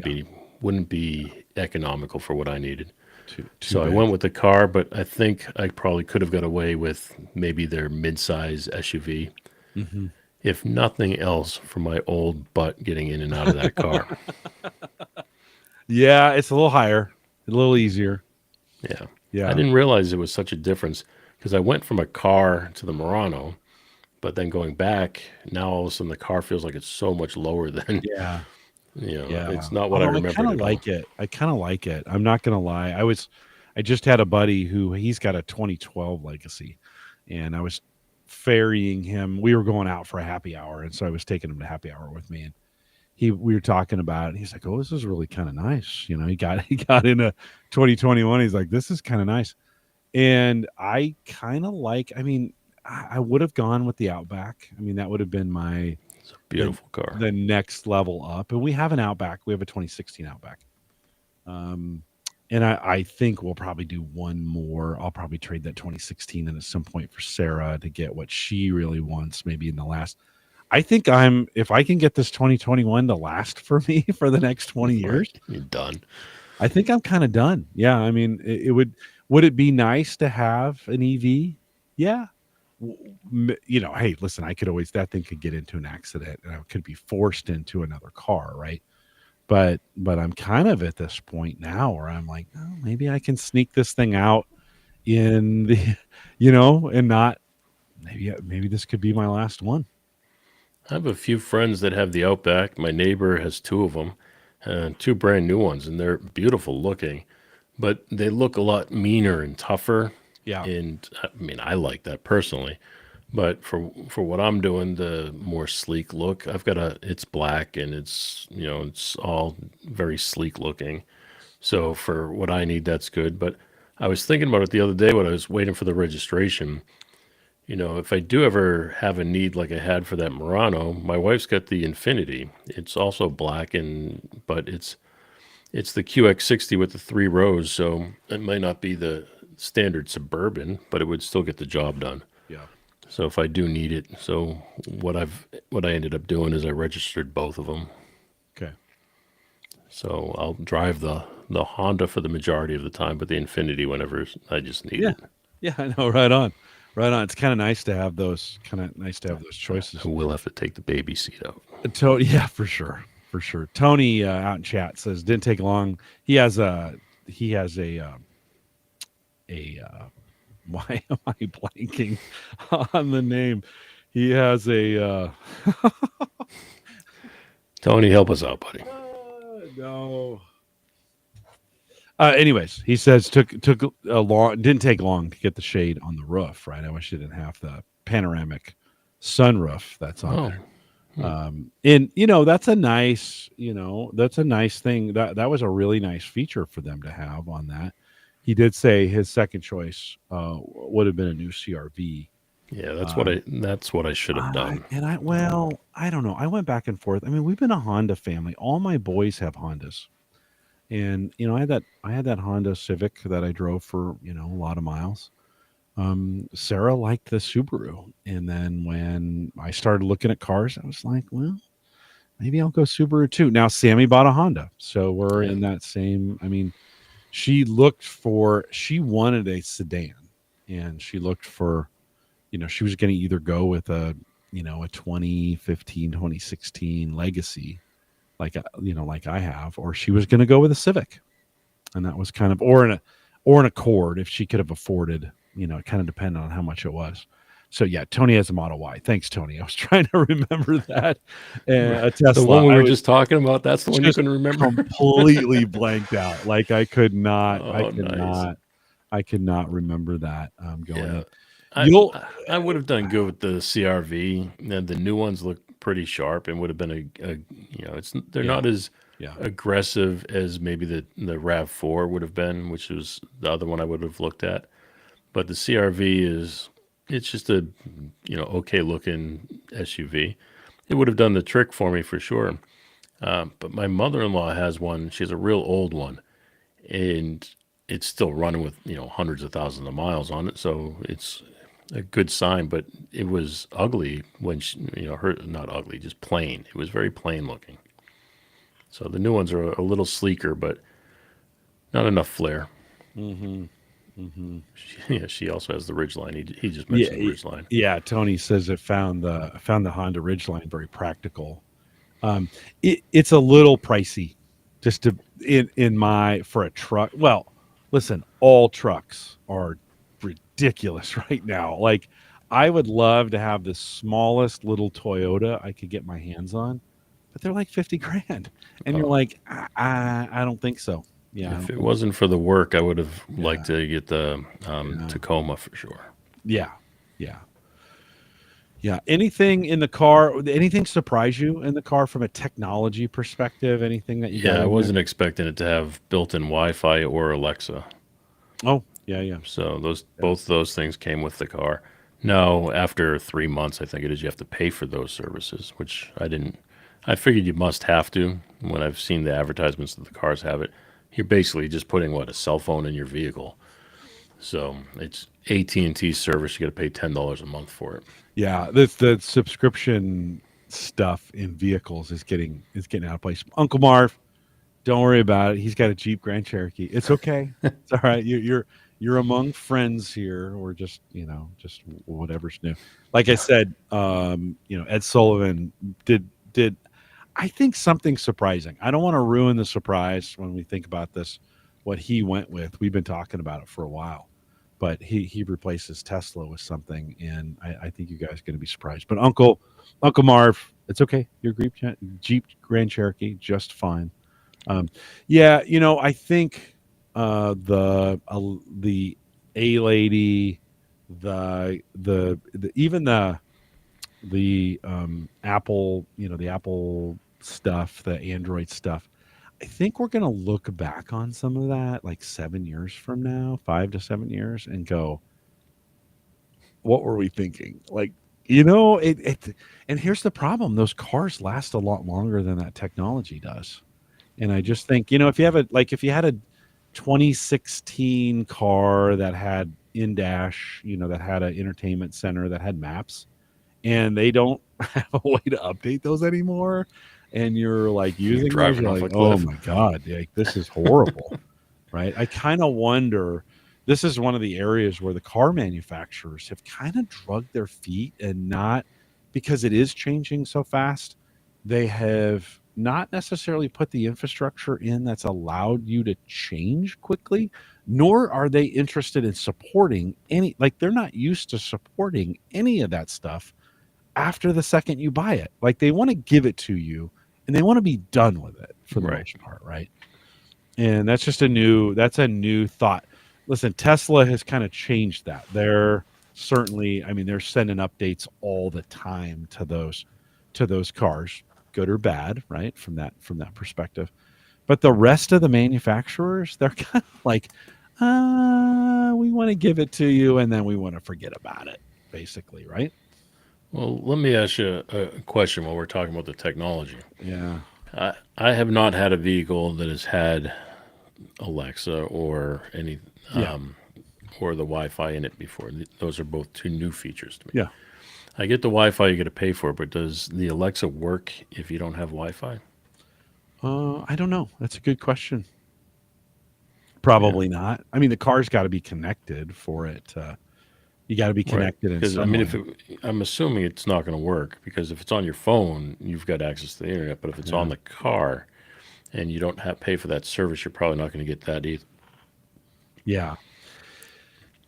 Yeah. Wouldn't be economical for what I needed. Too So I bad. went with the car, but I think I probably could have got away with maybe their mid-size SUV, Hmm. if nothing else, for my old butt getting in and out of that car. Yeah, it's a little higher, a little easier. Yeah. I Yeah. didn't realize it was such a difference because I went from a car to the Murano, but then going back, now all of a sudden the car feels like it's so much lower than, Yeah. Yeah. it's not what I Although I kind remembered of at all. like it. I kind of like it. I'm not gonna lie. I just had a buddy who he's got a 2012 Legacy, and I was ferrying him. We were going out for a happy hour, and so I was taking him to happy hour with me, and we were talking about it. And he's like, "Oh, this is really kind of nice." He got in a 2021. He's like, "This is kind of nice," and I kind of like. I mean, I would have gone with the Outback. I mean, that would have been my It's a the beautiful car. the next level up. And we have an Outback. We have a 2016 Outback. Um, and I think we'll probably do one more. I'll probably trade that 2016 in at some point for Sarah to get what she really wants, maybe in the last. I think if I can get this 2021 to last for me for the next 20 Right. years, You're done. I think I'm kind of done. Yeah. I mean, would it be nice to have an EV? Yeah. Hey, listen, that thing could get into an accident and I could be forced into another car, right? But I'm kind of at this point now where I'm like, oh, maybe I can sneak this thing out in the, and not maybe this could be my last one. I have a few friends that have the Outback. My neighbor has two of them, two brand new ones, and they're beautiful looking, but they look a lot meaner and tougher. Yeah. And I mean, I like that personally, but for what I'm doing, the more sleek look, it's black and it's all very sleek looking. So for what I need, that's good. But I was thinking about it the other day when I was waiting for the registration. If I do ever have a need like I had for that Murano, my wife's got the Infinity. It's also black but it's the QX60 with the 3 rows, so it might not be the standard Suburban, but it would still get the job done. Yeah. So if I do need it, so what I ended up doing is I registered both of them. Okay. So I'll drive the Honda for the majority of the time, but the Infinity whenever I just need Yeah. it. Yeah, I know. Right on. Right on. It's kind of nice to have those. Kind of nice to have those I choices. will have to take the baby seat out. Tony, yeah, for sure, for sure. Tony out in chat says didn't take long. He has a why am I blanking on the name? He has Tony, help us out, buddy. no. Anyways, he says took a long didn't take long to get the shade on the roof. Right, I wish it didn't have the panoramic sunroof that's on Oh, there. And that's a nice thing. That was a really nice feature for them to have on that. He did say his second choice would have been a new CRV. yeah, Um, that's what I should have done. I don't know. I went back and forth. I mean, we've been a Honda family. All my boys have Hondas, and I had that Honda Civic that I drove for a lot of miles. Sarah liked the Subaru, and then when I started looking at cars, I was like, well, maybe I'll go Subaru too. Now Sammy bought a Honda, so we're Yeah. in that same. I mean, she wanted a sedan, and she looked for, she was going to either go with a 2015, 2016 Legacy, like I have, or she was going to go with a Civic, and that was kind of or an Accord if she could have afforded. It kind of depended on how much it was. So yeah, Tony has a Model Y. Thanks, Tony. I was trying to remember that. And a The one Tesla. we I were was just talking about, that's the one you just couldn't remember? completely blanked out. Like I could not. I Oh, could nice. not. I could not remember that going Yeah. in. I You'll. I would have done good with the CRV. The new ones look pretty sharp and would have been they're Yeah. not as Yeah. aggressive as maybe the RAV4 would have been, which was the other one I would have looked at. But the CRV it's just a okay looking SUV. It would have done the trick for me for sure. But my mother-in-law has one. She has a real old one, and it's still running with hundreds of thousands of miles on it. So it's a good sign. But it was ugly when her not ugly, just plain. It was very plain looking. So the new ones are a little sleeker, but not enough flair. Mm-hmm. Mm-hmm. Yeah, she also has the Ridgeline. He just Yeah. mentioned the Ridgeline. Yeah. Tony says it found the Honda Ridgeline very practical. It's a little pricey, just to in my for a truck. Well, listen, all trucks are ridiculous right now. Like I would love to have the smallest little Toyota I could get my hands on, but they're like 50 grand, and you're Oh, like, I don't think so. Yeah, I if don't it think so. wasn't for the work, I would have liked Yeah, to get the yeah, Tacoma for sure. yeah, yeah. Yeah. Anything in the car? Anything surprise you in the car from a technology perspective? Anything that you got Yeah, I in there? wasn't expecting it to have built-in Wi-Fi or Alexa. Oh, yeah, yeah, So those yeah. both those things came with the car. No, after 3 months, I think it is, you have to pay for those services, which I didn't. I figured you must have to when I've seen the advertisements that the cars have it. You're basically just putting a cell phone in your vehicle. So it's AT&T service. You got to pay $10 a month for it. Yeah, the subscription stuff in vehicles is getting out of place. Uncle Marv, don't worry about it. He's got a Jeep Grand Cherokee. It's okay. It's all right. You're among friends here, or just whatever's new. Like I said, Ed Sullivan did I think something surprising. I don't want to ruin the surprise when we think about this. What he went with, we've been talking about it for a while, but he replaces Tesla with something, and I think you guys are going to be surprised. But Uncle Marv, it's okay. Your Jeep Grand Cherokee just fine. Yeah, I think the A lady, the even the Apple, the Apple stuff, the Android stuff. I think we're going to look back on some of that like 7 years from now, 5 to 7 years, and go, what were we thinking? Like, and here's the problem: those cars last a lot longer than that technology does. And I just think, if you had a 2016 car that had in dash, that had an entertainment center that had maps, and they don't have a way to update those anymore. and you're like You're using those, driving you're off like, a oh cliff. my God, like this is horrible, right? I kind of wonder, this is one of the areas where the car manufacturers have kind of drugged their feet and not, because it is changing so fast, they have not necessarily put the infrastructure in that's allowed you to change quickly, nor are they interested in supporting any, like they're not used to supporting any of that stuff after the second you buy it. Like they want to give it to you and they want to be done with it for the Right. most part, right? And that's a new thought. Listen, Tesla has kind of changed that. They're certainly, I mean, they're sending updates all the time to those cars, good or bad, right? From that perspective. But the rest of the manufacturers, they're kind of like, we want to give it to you and then we want to forget about it, basically, right? Well, let me ask you a question while we're talking about the technology. Yeah. I have not had a vehicle that has had Alexa or any Yeah. or the Wi-Fi in it before. Those are both two new features to me. Yeah. I get the Wi-Fi you got to pay for, but does the Alexa work if you don't have Wi-Fi? I don't know. That's a good question. Yeah, Probably not. I mean, the car's got to be connected for it. You got to be right. connected in Because I some mean, way. I'm assuming it's not going to work because if it's on your phone, you've got access to the internet. But if it's Yeah. on the car and you don't have pay for that service, you're probably not going to get that either. Yeah.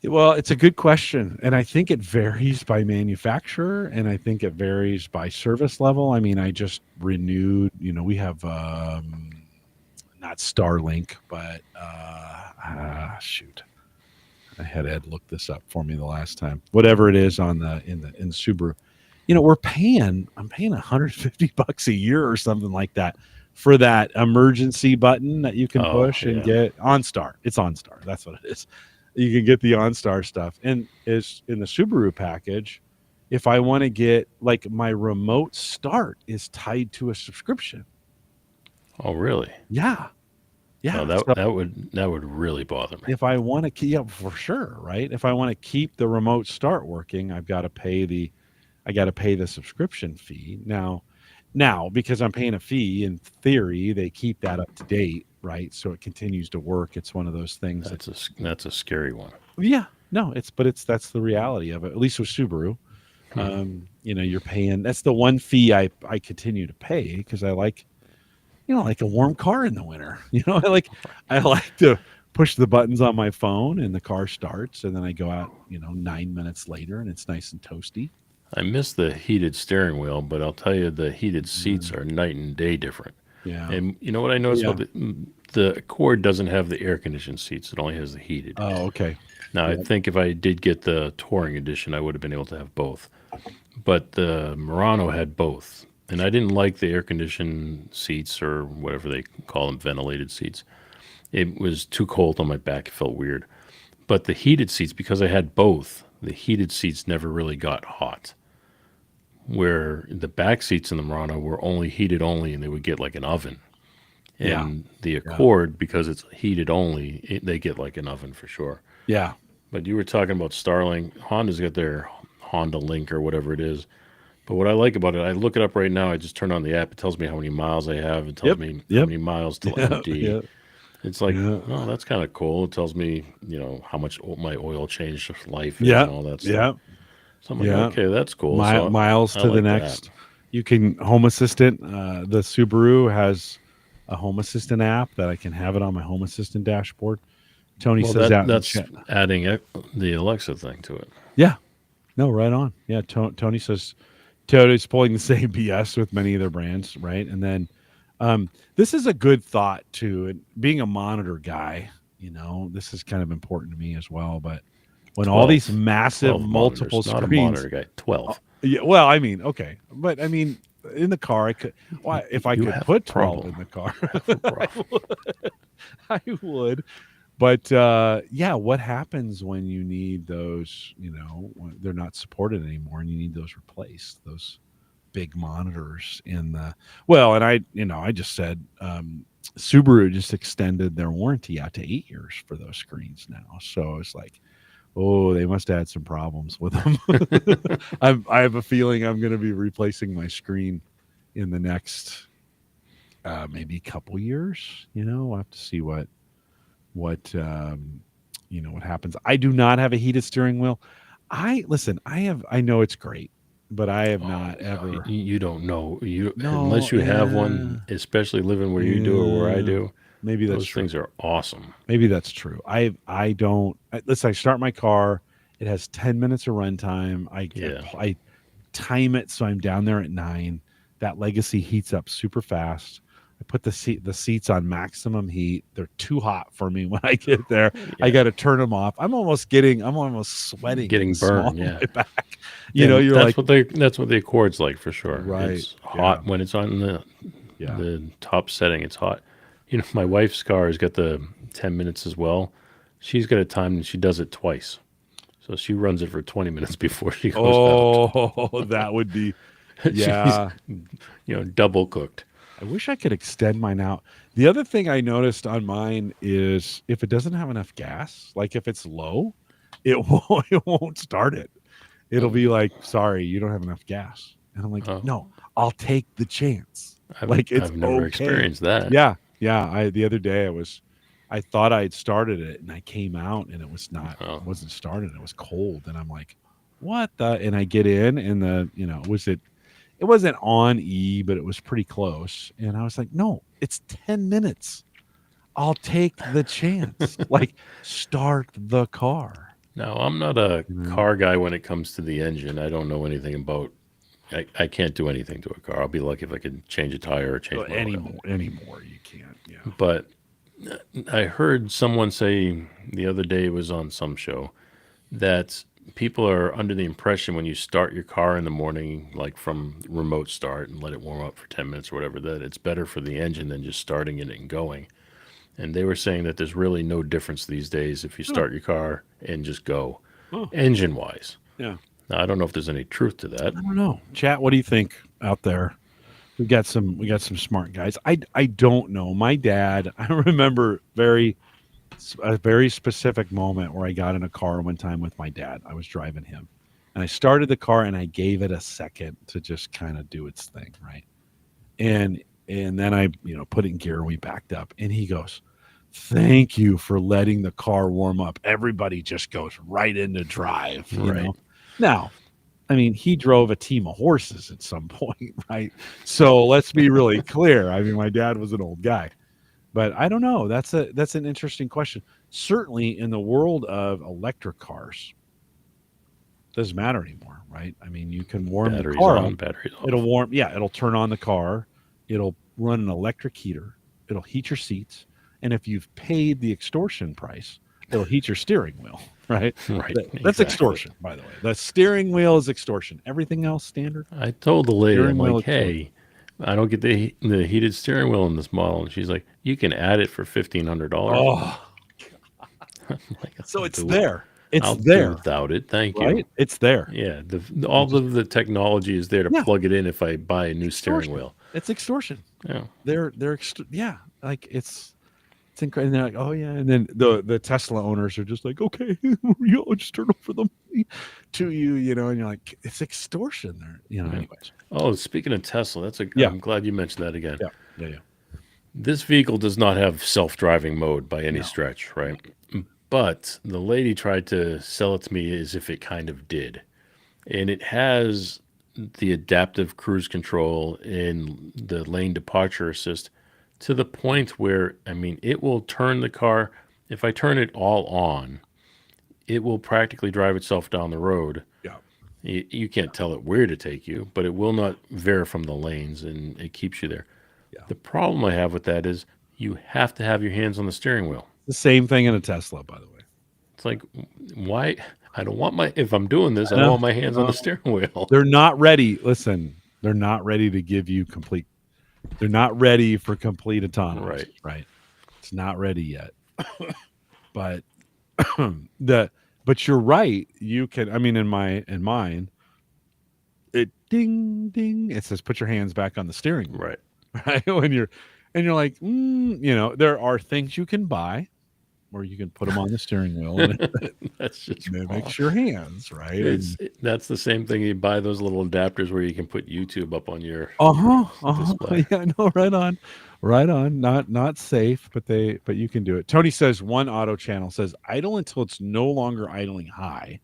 Well, it's a good question. And I think it varies by manufacturer and I think it varies by service level. I mean, I just renewed, we have not Starlink, but shoot. I had Ed look this up for me the last time. Whatever it is on in the Subaru. I'm paying $150 a year or something like that for that emergency button that you can Oh push and yeah, get OnStar. It's OnStar. That's what it is. You can get the OnStar stuff. And is in the Subaru package, if I want to get like my remote start is tied to a subscription. oh really? Yeah. No, Yeah. that would really bother me. If I want to keep, yeah, for sure, right? If I want to keep the remote start working, I got to pay the subscription fee. Now because I'm paying a fee, in theory, they keep that up to date, right? So it continues to work. It's one of those things that, That's a scary one. yeah, no, it's that's the reality of it. At least with Subaru, Hmm. you're paying. That's the one fee I continue to pay because I like, like a warm car in the winter. I like to push the buttons on my phone and the car starts, and then I go out, 9 minutes later, and it's nice and toasty. I miss the heated steering wheel, but I'll tell you the heated seats Mm, are night and day different. yeah. And you know what I noticed Yeah. about the Accord doesn't have the air conditioned seats; it only has the heated. Oh, okay. Now I Yeah. think if I did get the touring edition, I would have been able to have both. But the Murano had both, and I didn't like the air conditioned seats or whatever they call them, ventilated seats. It was too cold on my back; it felt weird. But the heated seats, because I had both, the heated seats never really got hot. Where the back seats in the Murano were only heated only, and they would get like an oven. Yeah. And the Yeah. Accord, because it's heated only, they get like an oven for sure. Yeah. But you were talking about Starlink. Honda's got their Honda Link or whatever it is. But what I like about it, I look it up right now. I just turn on the app. It tells me how many miles I have. It tells Yep. me how Yep. many miles till Yeah. empty. Yeah. It's like, Yeah. oh, that's kind of cool. It tells me, how much my oil change life is Yeah. and all that stuff. Yeah. So I'm like, Yeah. okay, that's cool. So Miles I to the like that. next. You can Home Assistant. The Subaru has a Home Assistant app that I can have it on my Home Assistant dashboard. Tony Well, says out in the that's chat. adding the Alexa thing to it. Yeah. No, right on. Yeah. Tony says Toyota's pulling the same BS with many of their brands, right? And then this is a good thought too. And being a monitor guy, this is kind of important to me as well. But when all these 12. massive 12 multiple monitors, not a screens, monitor guy. 12. yeah, well, I mean, okay, but I mean, in the car, I could. Why, if I You could have a put 12 in problem. the car, You have a problem. I would. But yeah, what happens when you need those? When they're not supported anymore, and you need those replaced. Those big monitors in the well, and I just said Subaru just extended their warranty out to 8 years for those screens now. So it's like, oh, they must have had some problems with them. I have a feeling I'm going to be replacing my screen in the next maybe a couple years. We'll have to see what what happens. I do not have a heated steering wheel. I know it's great, but I have Oh, not no, ever. you don't know. You No, unless you have one, especially living where you do or where I yeah, do, maybe that's those true. things are awesome. Maybe that's true. I don't. Listen, I start my car. It has 10 minutes of runtime. Yeah. I time it so I'm down there at 9. That Legacy heats up super fast. I put the seats on maximum heat. They're too hot for me when I get there. I Yeah. got to turn them off. I'm almost sweating in the Getting small burned. of Yeah. my back. And You're like, that's what the Accord's like for sure. right, It's yeah, hot when it's on yeah. the top setting. It's hot. My wife's car has got the 10 minutes as well. She's got a time and she does it twice. So she runs it for 20 minutes before she goes out. Oh, that would be, She's yeah. double cooked. I wish I could extend mine out. The other thing I noticed on mine is if it doesn't have enough gas, like if it's low, it won't start it. It'll Oh, be like, sorry, you don't have enough gas. And I'm like, oh, no, I'll take the chance. I've Like it's I've never okay. experienced that. Yeah. Yeah. The other day I thought I had started it and I came out and it Oh, wasn't started. It was cold. And I'm like, what the, and I get in and it wasn't on E, but it was pretty close. And I was like, no, it's 10 minutes. I'll take the chance. Like, start the car. now I'm not a You know? car guy when it comes to the engine. I don't know anything about. I can't do anything to a car. I'll be lucky if I can change a tire or change Well, my oil. anymore, you can't. Yeah. But I heard someone say the other day, it was on some show, that people are under the impression when you start your car in the morning, like from remote start and let it warm up for 10 minutes or whatever, that it's better for the engine than just starting it and going. And they were saying that there's really no difference these days if you Huh. start your car and just go, Huh. engine wise. Yeah. Now, I don't know if there's any truth to that. I don't know. Chat, what do you think out there? We got some smart guys. I don't know. My dad, I remember a very specific moment where I got in a car one time with my dad. I was driving him. And I started the car and I gave it a second to just kind of do its thing, right? And then I, put it in gear and we backed up. And he goes, "Thank you for letting the car warm up. Everybody just goes right into drive, Right. Now, I mean, he drove a team of horses at some point, right? So let's be really clear. I mean, my dad was an old guy. But I don't know. That's an interesting question. Certainly in the world of electric cars, doesn't matter anymore, right? I mean, you can warm the Batteries car on, up. batteries It'll off. warm, yeah, it'll turn on the car. It'll run an electric heater. It'll heat your seats. And if you've paid the extortion price, it'll heat your steering wheel, right? Right. That's Exactly. extortion, by the way. The steering wheel is extortion. Everything else standard. I told the lady, I'm Steering wheel like, extortion. hey, I don't get the heated steering wheel in this model. And she's like, you can add it for $1,500. Oh, I'm like, so it's there. It's I'll do there, without it. Thank you. right? It's there. Yeah, You all just of the technology is there to yeah, plug it in if I buy a new steering extortion. wheel. It's extortion. Yeah, Yeah, like it's incredible. And they're like, oh yeah, and then the Tesla owners are just like, okay, I'll just turn over the money to you, and you're like, it's extortion there, yeah. Anyways, Oh, speaking of Tesla, yeah, I'm glad you mentioned that again. yeah, yeah, yeah. This vehicle does not have self-driving mode by any No, stretch, right? But the lady tried to sell it to me as if it kind of did. And it has the adaptive cruise control and the lane departure assist to the point where, I mean, it will turn the car. If I turn it all on, it will practically drive itself down the road. yeah, You can't tell it where to take you, but it will not veer from the lanes and it keeps you there. yeah. The problem I have with that is you have to have your hands on the steering wheel. The same thing in a Tesla, by the way. It's like, why? I don't want if I'm doing this, I I don't know. want my hands on the steering wheel. They're not ready. Listen, they're not ready to give you complete. They're not ready for complete autonomous, Right. right? It's not ready yet. But the but you're right. You can. I mean, in mine, it ding ding. It says put your hands back on the steering wheel, Right. right? You're like, there are things you can buy where you can put them on the steering wheel and That's just it wrong. mimics your hands, right? That's the same thing. You buy those little adapters where you can put YouTube up on your Uh-huh. display. Yeah, I know, right on. Right on. Not safe, but you can do it. Tony says one auto channel says idle until it's no longer idling high,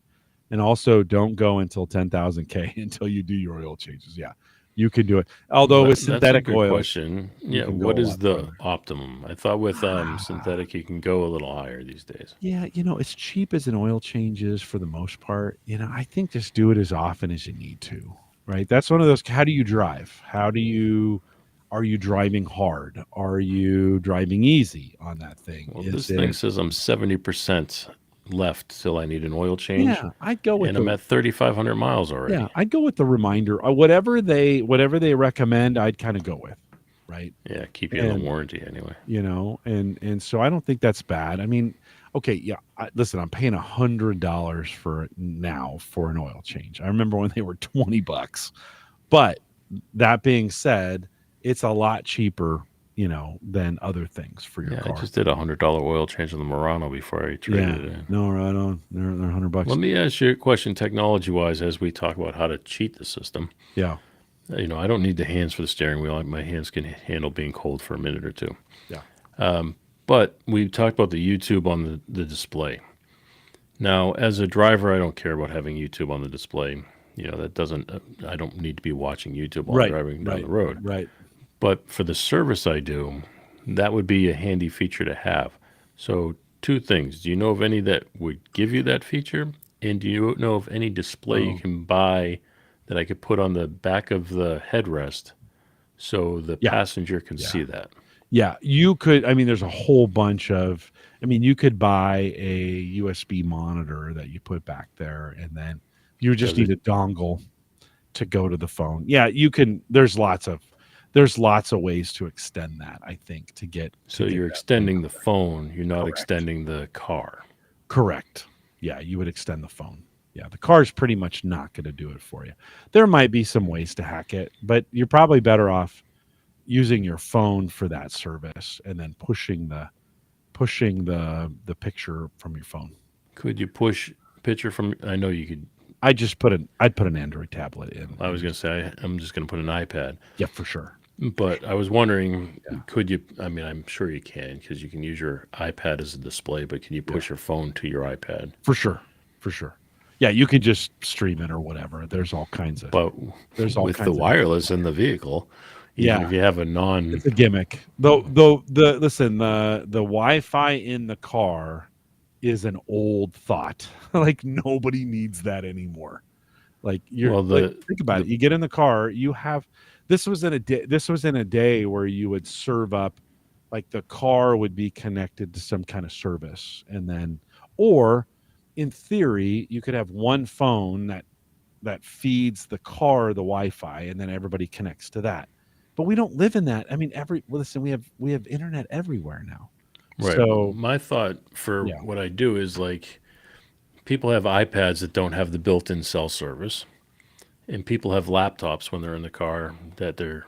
and also don't go until 10,000 K until you do your oil changes. Yeah, you can do it. Well, Although with that's a synthetic good oils, question. you Yeah, can go what a is lot the farther. optimum? I thought with Ah, synthetic you can go a little higher these days. yeah, as cheap as an oil change is for the most part, I think just do it as often as you need to, right? That's one of those. How do you drive? Are you driving hard? Are you driving easy on that thing? Well, Is this thing it, says I'm 70% left till I need an oil change, yeah, I'd go with and I'm the, at 3,500 miles yeah, already. I'd go with the reminder. Whatever they recommend, I'd kind of go with, right? Yeah, keep you in the And warranty anyway. and so I don't think that's bad. I mean, okay, yeah. Listen, I'm paying $100 for now for an oil change. I remember when they were $20, but that being said, it's a lot cheaper, than other things for your Yeah, I car. just did $100 oil change on the Murano before I traded Yeah, it in. no, right on. They're $100. Let me ask you a question technology wise as we talk about how to cheat the system. Yeah, I don't need the hands for the steering wheel. My hands can handle being cold for a minute or two. yeah. But we talked about the YouTube on the display. Now, as a driver, I don't care about having YouTube on the display. That doesn't, I don't need to be watching YouTube while I'm Right, driving down the right, road. right. But for the service I do, that would be a handy feature to have. So, two things. Do you know of any that would give you that feature? And do you know of any display you Oh, can buy that I could put on the back of the headrest so the yeah, passenger can yeah. see that? Yeah, you could. I mean, there's a whole bunch of. I mean, you could buy a USB monitor that you put back there, and then you just Does need it? a dongle to go to the phone. Yeah, you can. There's lots of ways to extend that. I think to So get you're that phone extending the number. phone, you're not Correct. extending the car. Correct. Yeah, you would extend the phone. Yeah, the car's pretty much not going to do it for you. There might be some ways to hack it, but you're probably better off using your phone for that service and then pushing the picture from your phone. Could you push picture from? I know you could. I'd put an Android tablet in I and was going to just say I'm just going to put an iPad. yeah, for sure. For But sure. I was wondering, Yeah. could you? I mean, I'm sure you can because you can use your iPad as a display, but can you Yeah. push your phone to your iPad? For sure. For sure. Yeah, you can just stream it or whatever. But There's all with the kinds of different wireless in the vehicle, even yeah, if you have a non, it's a gimmick. Though the Wi-Fi in the car is an old thought. Like nobody needs that anymore. Like you're well, like the think about the it. You get in the car, you have this was in a day where you would serve up like the car would be connected to some kind of service and then or in theory you could have one phone that feeds the car the Wi-Fi and then everybody connects to that. But we don't live in that. I mean listen, we have internet everywhere now. right. So, My thought for yeah. what I do is like people have iPads that don't have the built-in cell service, and people have laptops when they're in the car that they're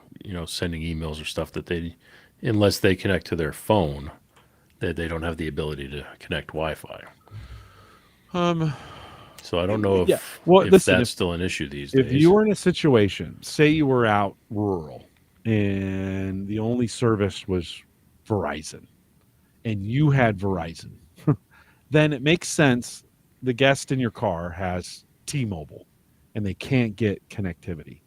sending emails or stuff that they, unless they connect to their phone, that they don't have the ability to connect Wi-Fi. Um So I don't know yeah. if Well, listen, that's still an issue these if you days. were in a situation, say you were out rural and the only service was Verizon and you had Verizon, then it makes sense the guest in your car has T-Mobile and they can't get connectivity.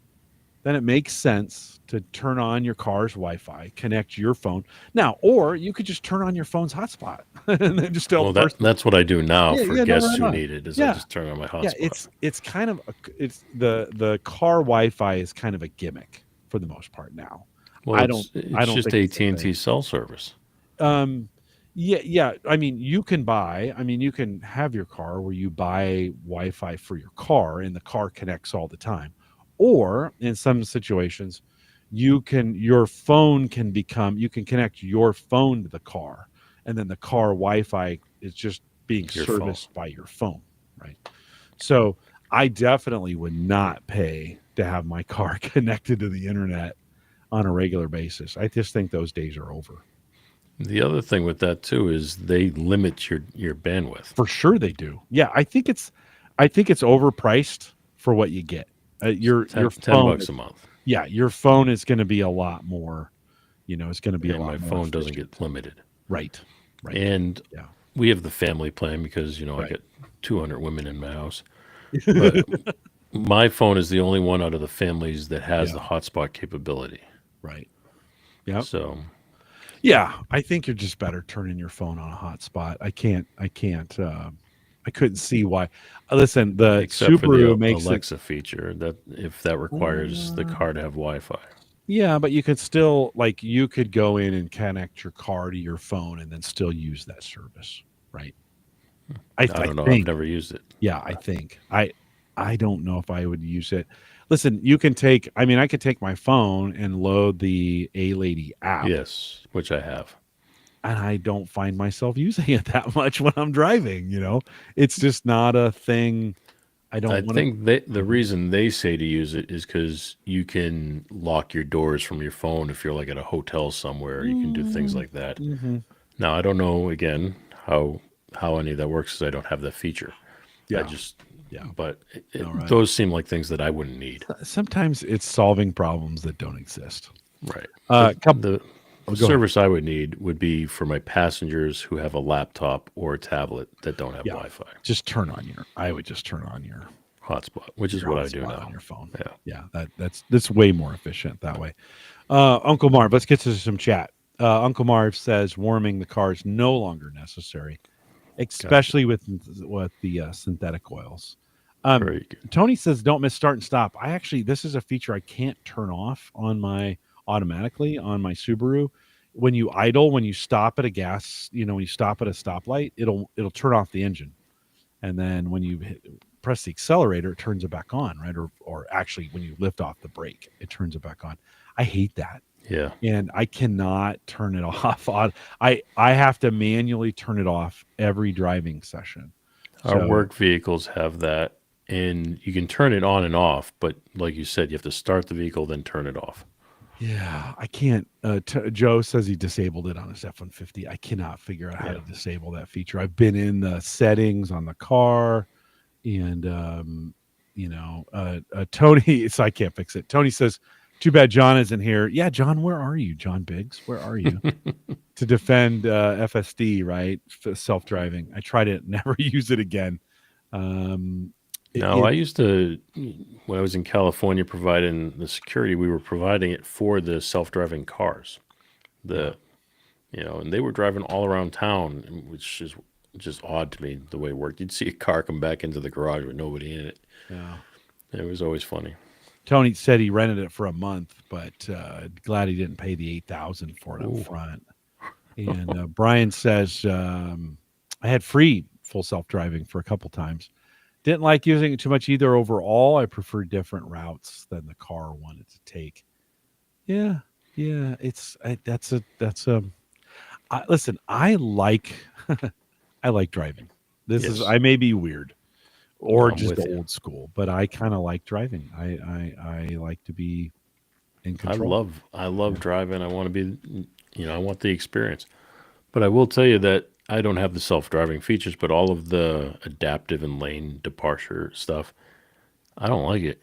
Then it makes sense to turn on your car's Wi-Fi, connect your phone. Now, or you could just turn on your phone's hotspot and then just tell the Well, person, that's what I do now yeah, for yeah, no, guests right who on. need it. Is I Yeah, just turn on my yeah, hotspot. it's kind of it's the car Wi-Fi is kind of a gimmick for the most part now. Well, I don't I it's don't just think it's a AT&T thing. cell service. Um, yeah, yeah. I mean, you can have your car where you buy Wi-Fi for your car and the car connects all the time. Or in some situations, your phone can become you can connect your phone to the car and then the car Wi-Fi is just being Your phone. serviced by your phone, right? So I definitely would not pay to have my car connected to the internet on a regular basis. I just think those days are over. The other thing with that too is they limit your bandwidth. For sure they do. Yeah, I think it's overpriced for what you get. It's Your 10 phone bucks is a month. yeah, your phone is going to be a lot more. It's going to be a and lot my more phone doesn't efficient. get limited. Right. Right. And Yeah. we have the family plan because I Right. got 200 women in my house. But my phone is the only one out of the families that has Yeah. the hotspot capability. Right. Yep. So Yeah. I think you're just better turning your phone on a hotspot. I can't. I couldn't see why. Listen, the except for the Subaru makes it. Alexa feature, that if that requires the Uh, car to have Wi-Fi. yeah, but you could still like you could go in and connect your car to your phone and then still use that service, right? I I don't know. I've think. never used it. Yeah, I think. I don't know if I would use it. Listen, you can take. I mean, I could take my phone and load the A Lady app, Yes, which I have. and I don't find myself using it that much when I'm driving. It's just not a thing. I I don't want think the reason they say to use it is because you can lock your doors from your phone if you're like at a hotel somewhere. You can do things to. like that. Mm-hmm. Now I don't know again how any of that works because I don't have that feature. I Yeah, just, yeah. but All right. those seem like things that I wouldn't need. Sometimes it's solving problems that don't exist. Right. Couple. The Oh, go ahead. service I would need would be for my passengers who have a laptop or a tablet that don't have Yeah, Wi-Fi just turn on your. I would just turn on hotspot, which is your what I do hotspot on now. your phone. Yeah. Yeah, that's way more efficient that way. Uncle Marv, let's get to some chat. Uncle Marv says warming the car is no longer necessary, Gotcha. especially with the synthetic oils. Um, Very good. Tony says don't miss start and stop. I actually this is a feature I can't turn off on my automatically on my Subaru. When you idle, when you stop at a gas, when you stop at a stoplight, it'll turn off the engine, and then when you press the accelerator, it turns it back on, right? Or actually, when you lift off the brake, it turns it back on. I hate that, Yeah. and I cannot turn it off. I have to manually turn it off every driving session. Our So work vehicles have that, and you can turn it on and off, but like you said, you have to start the vehicle, then turn it off. yeah, I can't. Joe says he disabled it on his F-150. I cannot figure out how Yeah. to disable that feature. I've been in the settings on the car, and Tony. So I can't fix it. Tony says, "Too bad John isn't here." Yeah, John, where are you, John Biggs? Where are you to defend FSD? Right, self-driving. I tried it, never use it again. Um, No, I used to, when I was in California providing the security, we were providing it for the self-driving cars. yeah, The, and they were driving all around town, which is just odd to me the way it worked. You'd see a car come back into the garage with nobody in it. yeah. It was always funny. Tony said he rented it for a month, but glad he didn't pay the 8,000 for it up Ooh, front. And Brian says I had free full self driving for a couple times. Didn't like using it too much either. Overall, I prefer different routes than the car wanted to take. Yeah, yeah. That's a. Listen, I like I like driving. yes, I may be weird or I'm just with you. old school, but I kind of like driving. I like to be in I control. love I Yeah. love driving. I want to be, I want the experience. But I will tell you that I don't have the self-driving features, but all of the adaptive and lane departure stuff, I don't like it.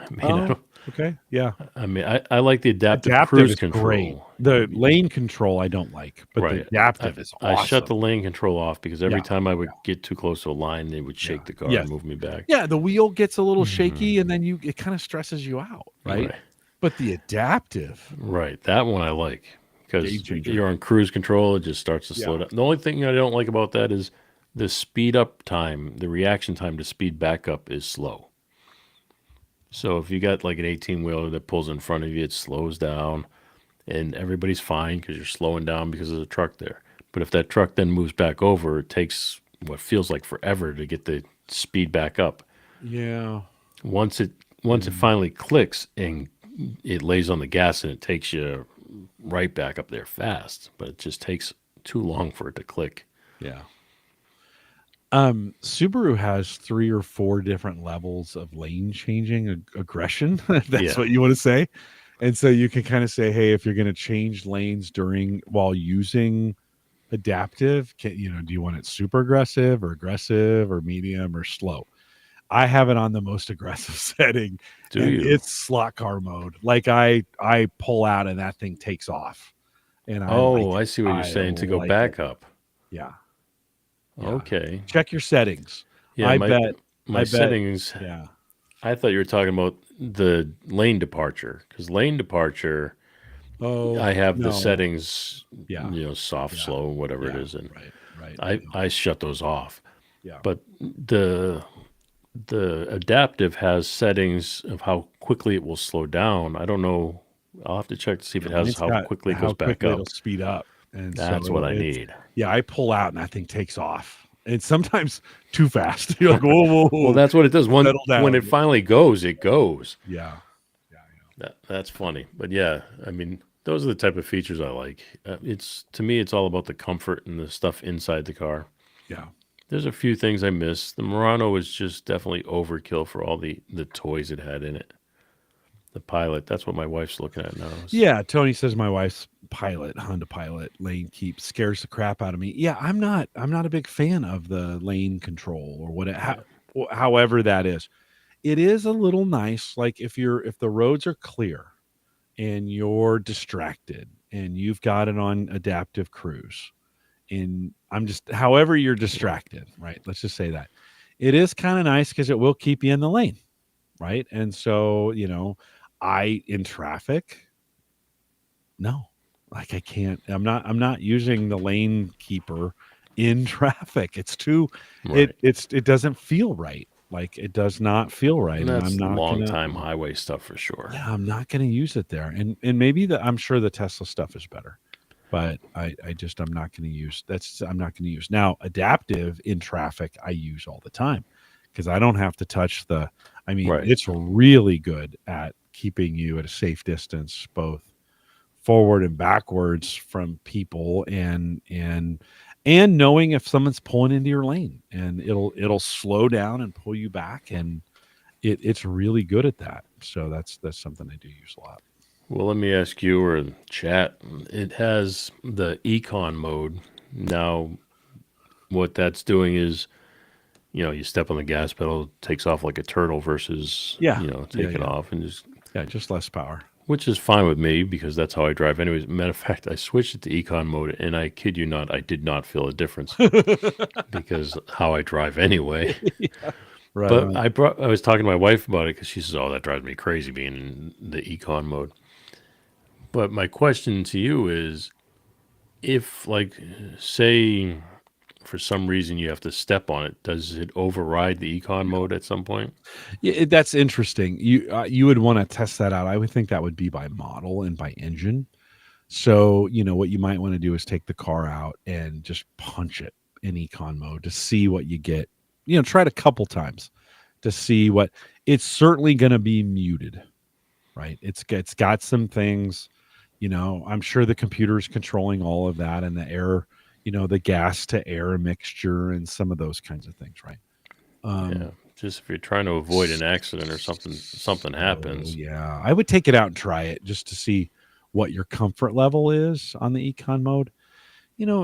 I mean, I Oh, don't. okay. Yeah. I like the adaptive Adaptive cruise is great. control. The lane control I don't like, but the Right. adaptive is I shut awesome. the lane control off because every Yeah. time I would Yeah. get too close to a line, they would Yeah. shake the car and Yes. move me back. Yeah, the wheel gets a little Mhm. shaky and then it kind of stresses you out, right? Right. But the adaptive Right. That one I like game because changer. you're on cruise control. It just starts to slow Yeah. down. The only thing I don't like about that is the speed up time, the reaction time to speed back up is slow. So if you got like an 18 wheeler that pulls in front of you, it slows down and everybody's fine because you're slowing down because there's a truck there. But if that truck then moves back over, it takes what feels like forever to get the speed back up. Yeah. Once it once it Yeah. finally clicks and it lays on the gas and it takes you right back up there fast, but it just takes too long for it to click. Yeah. Subaru has 3 or 4 different levels of lane changing aggression, if that's Yeah. what you want to say. And so you can kind of say, hey, if you're going to change lanes while using adaptive, do you want it super aggressive or medium or slow? I have it on the most aggressive setting Do and you? it's slot car mode. Like I pull out and that thing takes off. and I like Oh, it. I see what you're I saying, to go like it. back up. Yeah, yeah. Okay. Check your settings. Yeah, I bet. my I bet. settings, Yeah. I thought you were talking about the lane departure, because lane departure, Oh I have the no. settings, Yeah. soft, Yeah. slow, whatever it Yeah. is, and Right. Right. No. I shut those off. Yeah. But the adaptive has settings of how quickly it will slow down. I don't know. I'll have to check to see if Yeah. it has Mine's how got quickly it goes how back quickly it'll up. speed up, and That's what so I it's need. yeah. I pull out and that thing takes off, and sometimes too fast. You're like, whoa, whoa, Well, whoa, that's what it does. settle When down. it finally goes, it goes. Yeah. Yeah. That's funny. But yeah, I mean, those are the type of features I like. It's to me, it's all about the comfort and the stuff inside the car. Yeah. There's a few things I miss. The Murano was just definitely overkill for all the toys it had in it. The Pilot, that's what my wife's looking at now. Yeah, Tony says my wife's Honda Pilot lane keep scares the crap out of me. Yeah, I'm not a big fan of the lane control or however that is. It is a little nice like if the roads are clear and you're distracted and you've got it on adaptive cruise and I'm just however you're distracted, right? Let's just say that. It is kind of nice cuz it will keep you in the lane, right? And so, I in traffic no, like I can't. I'm not using the lane keeper in traffic. It's too. Right. It doesn't feel right. Like it does not feel right, And and that's long time highway stuff for sure. yeah, I'm not gonna use it there. And maybe I'm sure the Tesla stuff is better, but I just I'm not gonna use I'm not gonna use now adaptive in traffic. I use all the time because I don't have to touch the. I mean, Right. it's really good at keeping you at a safe distance, both forward and backwards from people and knowing if someone's pulling into your lane and it'll slow down and pull you back and it's really good at that. So that's something I do use a lot. Well, let me ask you or the chat. It has the econ mode. Now, what that's doing is, you step on the gas pedal, it takes off like a turtle versus, Yeah. Yeah, taking yeah. off and just, Yeah, just less power. which is fine with me because that's how I drive. Anyways, matter of fact, I switched it to econ mode and I kid you not, I did not feel a difference because how I drive anyway. Right But on. I was talking to my wife about it because she says, "Oh, that drives me crazy being in the econ mode." But my question to you is, if like, say, for some reason you have to step on it, does it override the econ mode at some point? Yeah, that's interesting. You would want to test that out. I would think that would be by model and by engine. So, what you might want to do is take the car out and just punch it in econ mode to see what you get. Try it a couple times to see what it's certainly going to be muted, right? It's got some things, I'm sure the computer is controlling all of that and the air, the gas to air mixture and some of those kinds of things, right? Yeah, Um, just if you're trying to avoid an accident or something so happens. yeah, I would take it out and try it just to see what your comfort level is on the econ mode.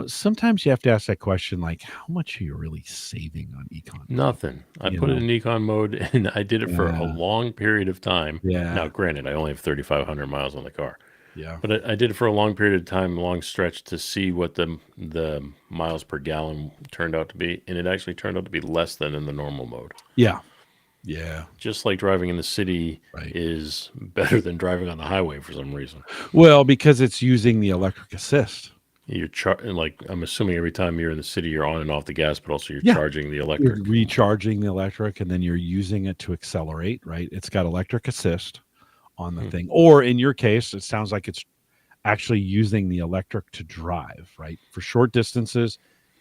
Sometimes you have to ask that question, like, how much are you really saving on econ mode? Nothing. I You put it know? in econ mode and I did it for a Yeah, long period of time. Now, yeah, granted, I only have 3,500 miles on the car, yeah. but I did it for a long period of time, long stretch to see what the miles per gallon turned out to be, and it actually turned out to be less than in the normal mode. Yeah, yeah, Just like driving in the city right. is better than driving on the highway for some reason. Well, because it's using the electric assist. Like I'm assuming every time you're in the city, you're on and off the gas pedal, so you're Yeah, charging the you're electric. recharging the electric, and then you're using it to accelerate. Right? It's got electric assist on the Hmm. thing, or in your case, it sounds like it's actually using the electric to drive. Right? For short distances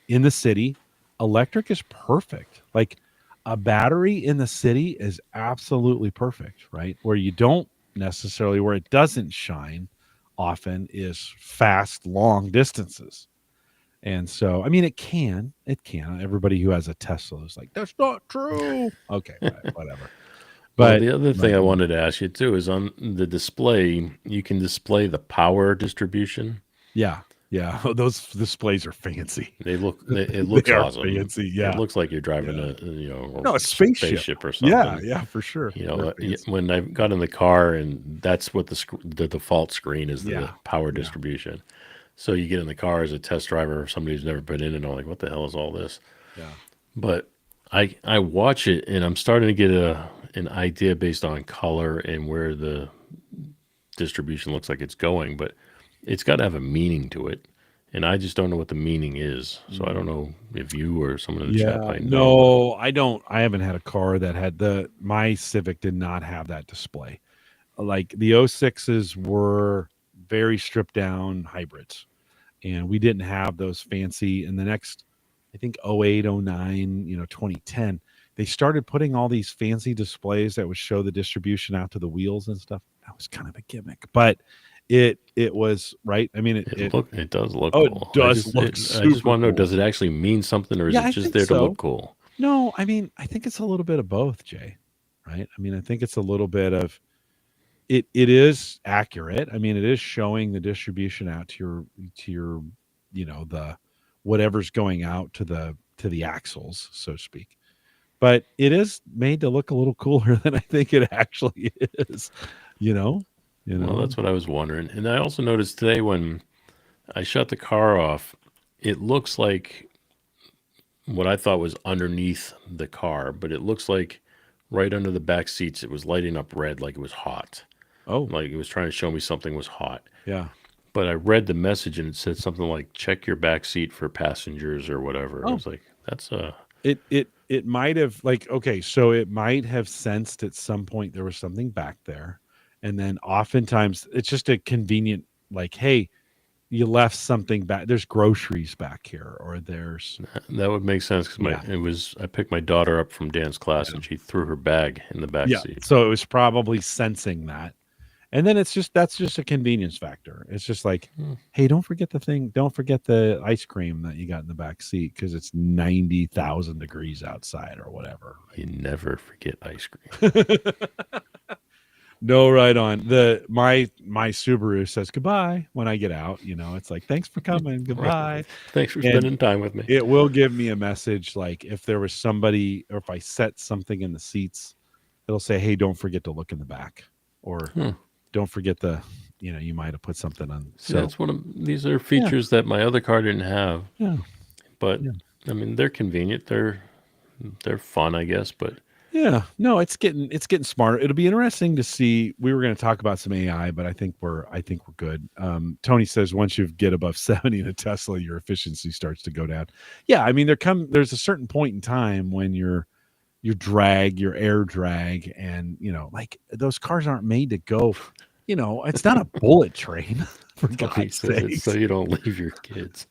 in the city, electric is perfect. Like a battery in the city is absolutely perfect. Right? Where it doesn't shine often is fast, long distances. And so, I mean, it can. Everybody who has a Tesla is like, that's not true. Okay, right, whatever. Well, But, the other thing but I wanted to ask you too is on the display, you can display the power distribution. yeah, yeah, those displays are fancy. It They looks are awesome. fancy. It Yeah, looks like you're driving yeah. a No, a spaceship. spaceship or Yeah, something. yeah, for sure. They're fancy. When I got in the car and that's what the default screen is, the Yeah, power yeah, distribution. So you get in the car as a test driver or somebody who's never been in it, and I'm like, what the hell is all this? Yeah. But I watch it and I'm starting to get an idea based on color and where the distribution looks like it's going, but it's got to have a meaning to it. And I just don't know what the meaning is. So I don't know if you or someone in the chat Yeah, might know, but no, I don't. I haven't had a car that had my Civic did not have that display. Like the '06s were very stripped down hybrids, and we didn't have those fancy. In the next, I think '08, '09, 2010, they started putting all these fancy displays that would show the distribution out to the wheels and stuff. That was kind of a gimmick, but it was right. I mean, it does look oh, it cool. does look I just super want to know, cool. does it actually mean something or is Yeah, it I just think there to look so. cool? No, I mean, I think it's a little bit of both, Jay. Right? I mean, I think it's a little bit of it is accurate. I mean, it is showing the distribution out to your the whatever's going out to the axles, so to speak. But it is made to look a little cooler than I think it actually is. You know? You Well, know? that's what I was wondering. And I also noticed today when I shut the car off, it looks like what I thought was underneath the car, but it looks like right under the back seats, it was lighting up red like it was hot. Oh, Like it was trying to show me something was hot. yeah. But I read the message and it said something like check your back seat for passengers or whatever. I Oh, was like, that's it might have like okay, so it might have sensed at some point there was something back there, and then oftentimes it's just a convenient like, hey, you left something back. There's groceries back here, or there's that would make sense because yeah, I picked my daughter up from dance class yeah, and she threw her bag in the back yeah. seat. So it was probably sensing that, and then that's just a convenience factor. It's just like, Hmm. hey, don't forget the ice cream that you got in the back seat because it's 90,000 degrees outside or whatever. You never forget ice cream. No, right on. My Subaru says goodbye when I get out. It's like thanks for coming, Right. goodbye, Thanks for and spending time with me. it will give me a message like if there was somebody or if I set something in the seats, it'll say, "Hey, don't forget to look in the back," or Hmm. "Don't forget you might have put something on." See, So that's one of these are yeah, features that my other car didn't have, yeah, but yeah. I mean they're convenient. They're fun, I guess. But Yeah, no, it's getting smarter. It'll be interesting to see. We were going to talk about some AI, but I think we're good. Tony says once you get above 70 in a Tesla, your efficiency starts to go down. Yeah, I mean there's a certain point in time when your air drag, and like those cars aren't made to go. It's not a bullet train for Tony God's says it's so sakes. you don't leave your kids.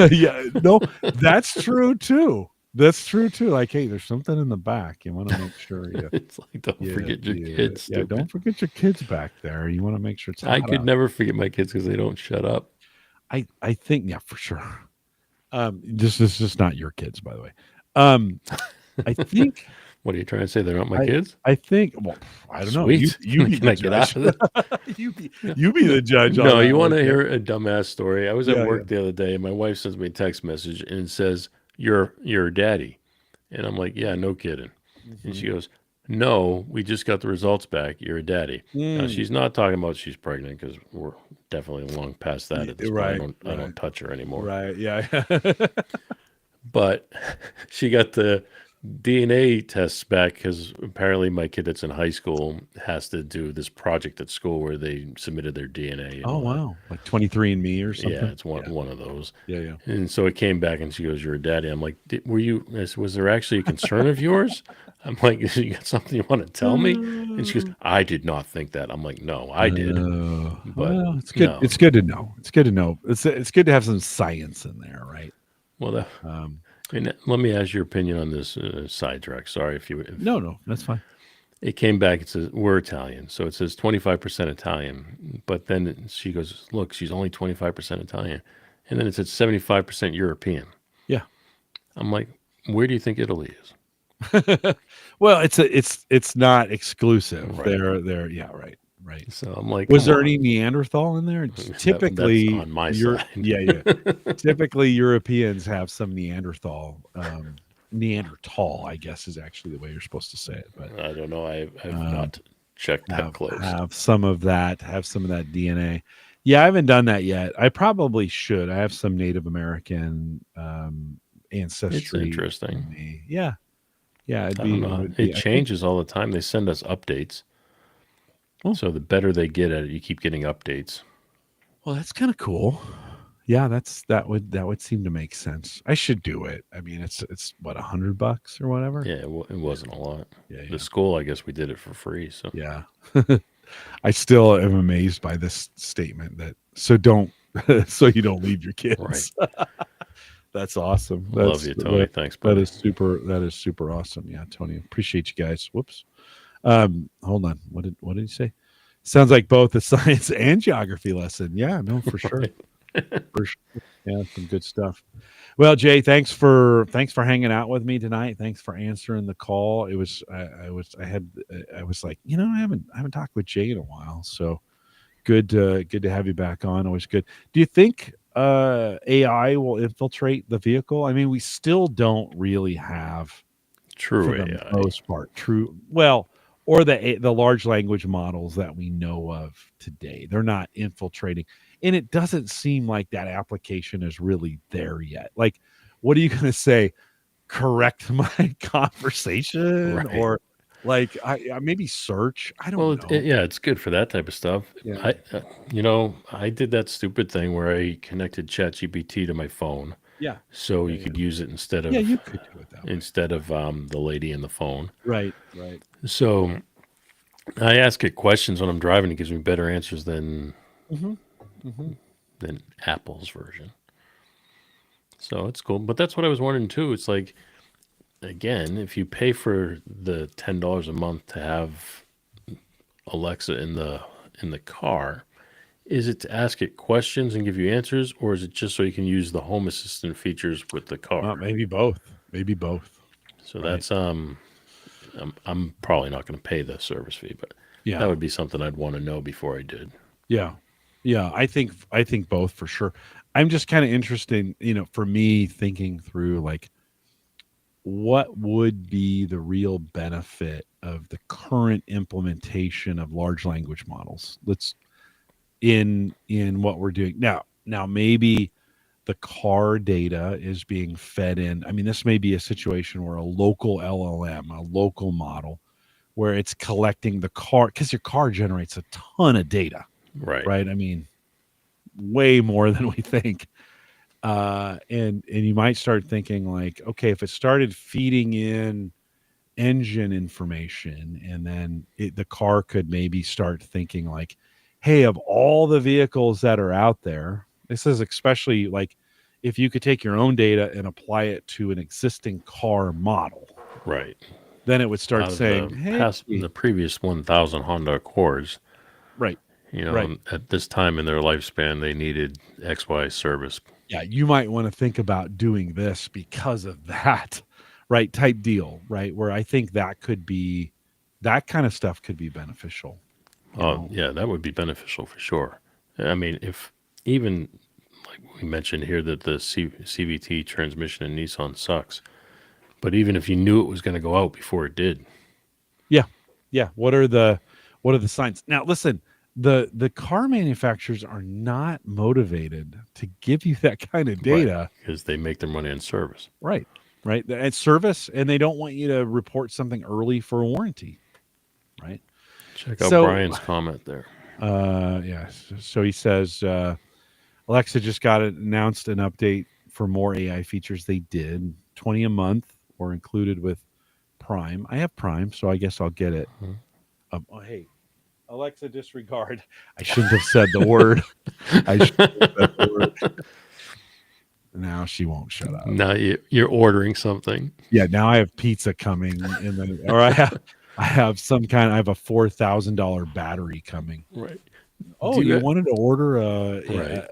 Yeah, no, that's true too. That's true too. Like, hey, there's something in the back. You want to make sure you It's like don't yeah, forget your yeah, kids, yeah. stupid. Don't forget your kids back there. You want to make sure it's I hot could out. never forget my kids because they don't shut up. I think yeah, for sure. This is just not your kids, by the way. Um, I think What are you trying to say? They're not my I kids? I think well, I don't know. You Sweet. you be Can the I get out judge. of this? you be Yeah. you be the judge on No, you that want one. to Yeah, hear a dumbass story? I was at yeah, yeah. work the other day, and my wife sends me a text message, and it says, "You're daddy," and I'm like, "Yeah, no kidding." And she Mhm. goes, "No, we just got the results back. You're a daddy." Now Mm, she's not talking about she's pregnant because we're definitely long past that at this point. right, I right, don't touch her anymore. right. Yeah. But she got the DNA tests back because apparently my kid that's in high school has to do this project at school where they submitted their DNA and Oh all that. wow, like 23andMe or Yeah, something. it's Yeah, one of those. yeah, yeah. And so it came back and she goes, "You're a daddy." I'm like, "Were you, was there actually a concern of yours?" I'm like, "You got something you want to tell me?" And she goes, "I did not think that." I'm like, "No, I did." But Well, it's good. no. It's good to know. It's good to know. It's good to have some science in there, right? Well, that, Um, and let me ask your opinion on this sidetrack. Sorry if no, no, that's fine. it came back. It says we're Italian, so it says 25% Italian. But then she goes, "Look, she's only 25% Italian," and then it said 75% European. Yeah. I'm like, "Where do you think Italy is?" Well, it's not exclusive. Right. They're yeah, right, right. So I'm like, Was "Come there on." any Neanderthal in there? It's That's typically on my you're side. yeah, yeah. Typically Europeans have some Neanderthal, I guess is actually the way you're supposed to say it, but I don't know. I've um, not checked that close. have some of that DNA. Yeah, I haven't done that yet. I probably should. I have some Native American It's ancestry in interesting. me. Yeah, yeah, I don't it know. would It be. I think. changes all the time. They send us updates. Oh, So the better they get at it, you keep getting updates. well, that's kind of cool. Yeah, that would seem to make sense. I should do it. I mean, it's what $100 or whatever. Yeah, it wasn't a lot. Yeah, The yeah, school, I guess we did it for free. So yeah. I still am amazed by this statement that so don't so you don't leave your right. kids. That's awesome. Love you, Tony. Thanks, That buddy. is super. That is super awesome. Yeah, Tony, appreciate you guys. Whoops. Hold on. What did you say? Sounds like both a science and geography lesson. Yeah, no, for sure. Right. For sure. Yeah, some good stuff. Well, Jay, thanks for hanging out with me tonight. Thanks for answering the call. It was I was like, I haven't talked with Jay in a while, so good to have you back on. Always good. Do you think AI will infiltrate the vehicle? I mean, we still don't really have, True for the AI. most part, true well, or the large language models that we know of today. They're not infiltrating, and it doesn't seem like that application is really there yet. Like, what are you going to say? Correct my conversation, Right. or like I maybe search? I Well, don't know. yeah, it's good for that type of stuff. Yeah, I did that stupid thing where I connected ChatGPT to my phone, yeah, so yeah, you yeah. could use it Yeah, you could do it that way. the lady in the phone. Right, right. So I ask it questions when I'm driving. It gives me better answers Mhm, mhm. than Apple's version. So it's cool. But that's what I was wondering too. It's like, again, if you pay for the $10 a month to have Alexa in the car, is it to ask it questions and give you answers, or is it just so you can use the Home Assistant features with the car? Maybe both. Maybe both. So Right. that's I'm probably not going to pay the service fee, but that Yeah. would be something I'd want to know before I did. Yeah. Yeah. I think both for sure. I'm just kind of interested, for me thinking through like what would be the real benefit of the current implementation of large language models. Let's in what we're doing now. Now maybe the car data is being fed in. I mean, this may be a situation where a local LLM, a local model, where it's collecting the car because your car generates a ton of data, Right. right? I mean, way more than we think. And you might start thinking like, okay, if it started feeding in engine information, and then the car could maybe start thinking like, hey, of all the vehicles that are out there, this is especially like if you could take your own data and apply it to an existing car model, Right. then it would start Out of saying, hey, the previous 1,000 Honda Accords, right, right. at this time in their lifespan, they needed XY service. Yeah, you might want to think about doing this because of that, right? Type deal, right? Where I think that kind of stuff could be beneficial, you know? Yeah, that would be beneficial for sure. I mean, if even like we mentioned here that the CVT transmission in Nissan sucks, but even if you knew it was going to go out before it did, Yeah. Yeah. What are the signs? Now listen, the car manufacturers are not motivated to give you that kind of right, data. because they make their money on service. Right. Right. It's service, and they don't want you to report something early for a warranty. Right. Check out So Brian's comment there. yeah. So he says Alexa just got announced an update for more AI features. They did 20 a month or included with Prime. I have Prime, so I guess I'll get it. Mhm. Hey, Alexa, disregard. I shouldn't have said the word. I should have said the word. Now she won't shut up. Now you're ordering something. Yeah, now I have pizza coming, and then or I have a $4,000 battery coming. Right. Oh, Do you you? wanted to order Right.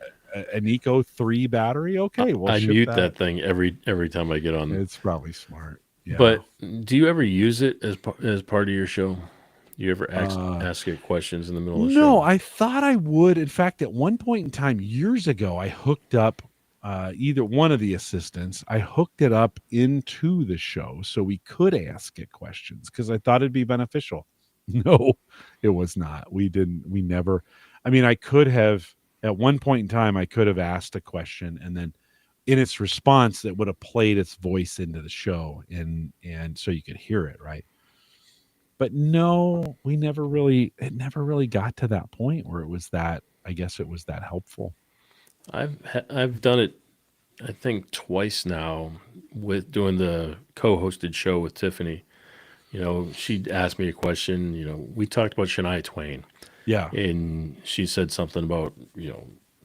an Eco 3 battery? Okay, we'll I ship mute that. that thing every time I get on. It's probably smart. Yeah. But do you ever use it as part of your show? You ever Uh, ask it questions in the middle of the no, show? I thought I would. In fact, at one point in time, years ago, I hooked up either one of the assistants. I hooked it up into the show so we could ask it questions because I thought it'd be beneficial. No, it was not. We didn't. We never. I mean, I could have. at one point in time, I could have asked a question, and then in its response, it would have played its voice into the show, and so you could hear it, right? But no, we never really it never really got to that point where it was that I guess it was that helpful. I've done it, I think, twice now with doing the co-hosted show with Tiffany. She'd ask me a question. We talked about Shania Twain, Yeah. and she said something about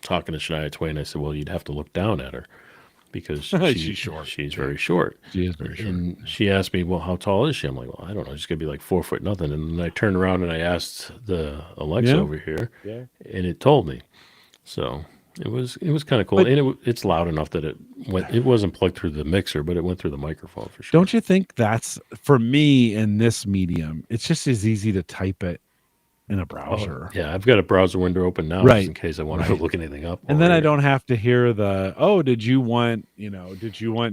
talking to Shania Twain. I said, well, you'd have to look down at her because She's short. she's Yeah. very short. She is very short. And she asked me, well, how tall is she? I'm like, well, I don't know. She's gonna be like 4 foot nothing. And then I turned around and I asked the Alexa Yeah. over here, Yeah. and it told me. So it was kind of cool, But and it's loud enough that it went. It wasn't plugged through the mixer, but it went through the microphone for sure. don't you think that's for me in this medium? It's just as easy to type it in a Oh, browser. yeah, I've got a browser window open now just in Right. case I want to Right. look anything up. And then I don't have to hear the, oh, did you want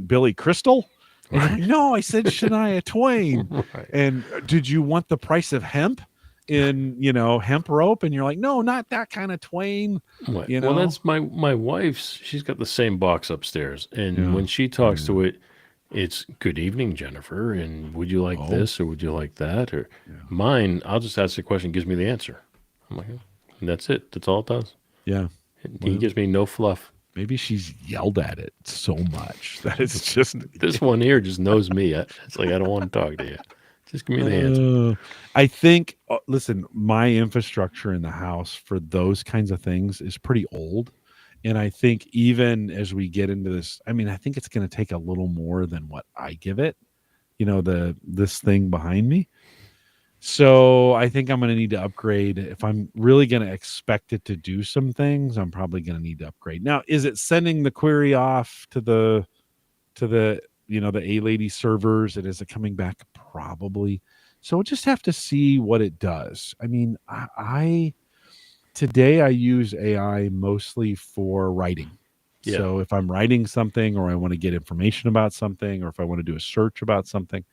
Billy Crystal? And you're like, no, I said Shania Twain. Right. And did you want the price of hemp in, hemp rope? And you're like, no, not that kind of Twain. Well, You know? that's my wife's. She's got the same box upstairs, and Yeah. when she talks to it, it's good evening, Jennifer, and would you like Oh. this or would you like that? Or Yeah. mine, I'll just ask the question, gives me the answer. I'm like, and that's it. That's all it does. Yeah. He Well. gives me no fluff. Maybe she's yelled at it so much that it's just This one here just knows me. It's like I don't want to talk to you. Just give me the answer. I think, listen, my infrastructure in the house for those kinds of things is pretty old. And I think even as we get into this, I mean, I think it's going to take a little more than what I give it, this thing behind me. So I think I'm going to need to upgrade. If I'm really going to expect it to do some things, I'm probably going to need to upgrade. Now, is it sending the query off to the the A-Lady servers, and is it coming back? Probably. So we'll just have to see what it does. I mean, today I use AI mostly for writing. Yeah. So if I'm writing something, or I want to get information about something, or if I want to do a search about something,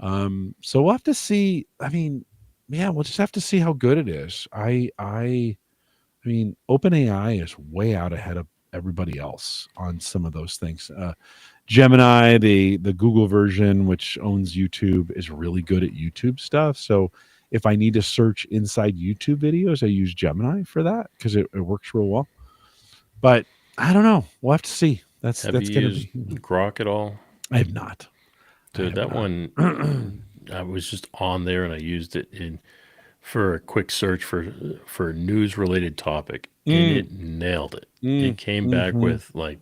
so we'll have to see. I mean, yeah, we'll just have to see how good it is. I mean, OpenAI is way out ahead of everybody else on some of those things. Gemini, the Google version, which owns YouTube, is really good at YouTube stuff. So if I need to search inside YouTube videos, I use Gemini for that because it works real well. But I don't know. We'll have to see. That's Have going you to used be. Grok at all? I have not. Dude, that one, I was just on there and I used it for a quick search for a news related topic, and it nailed it. It came back with like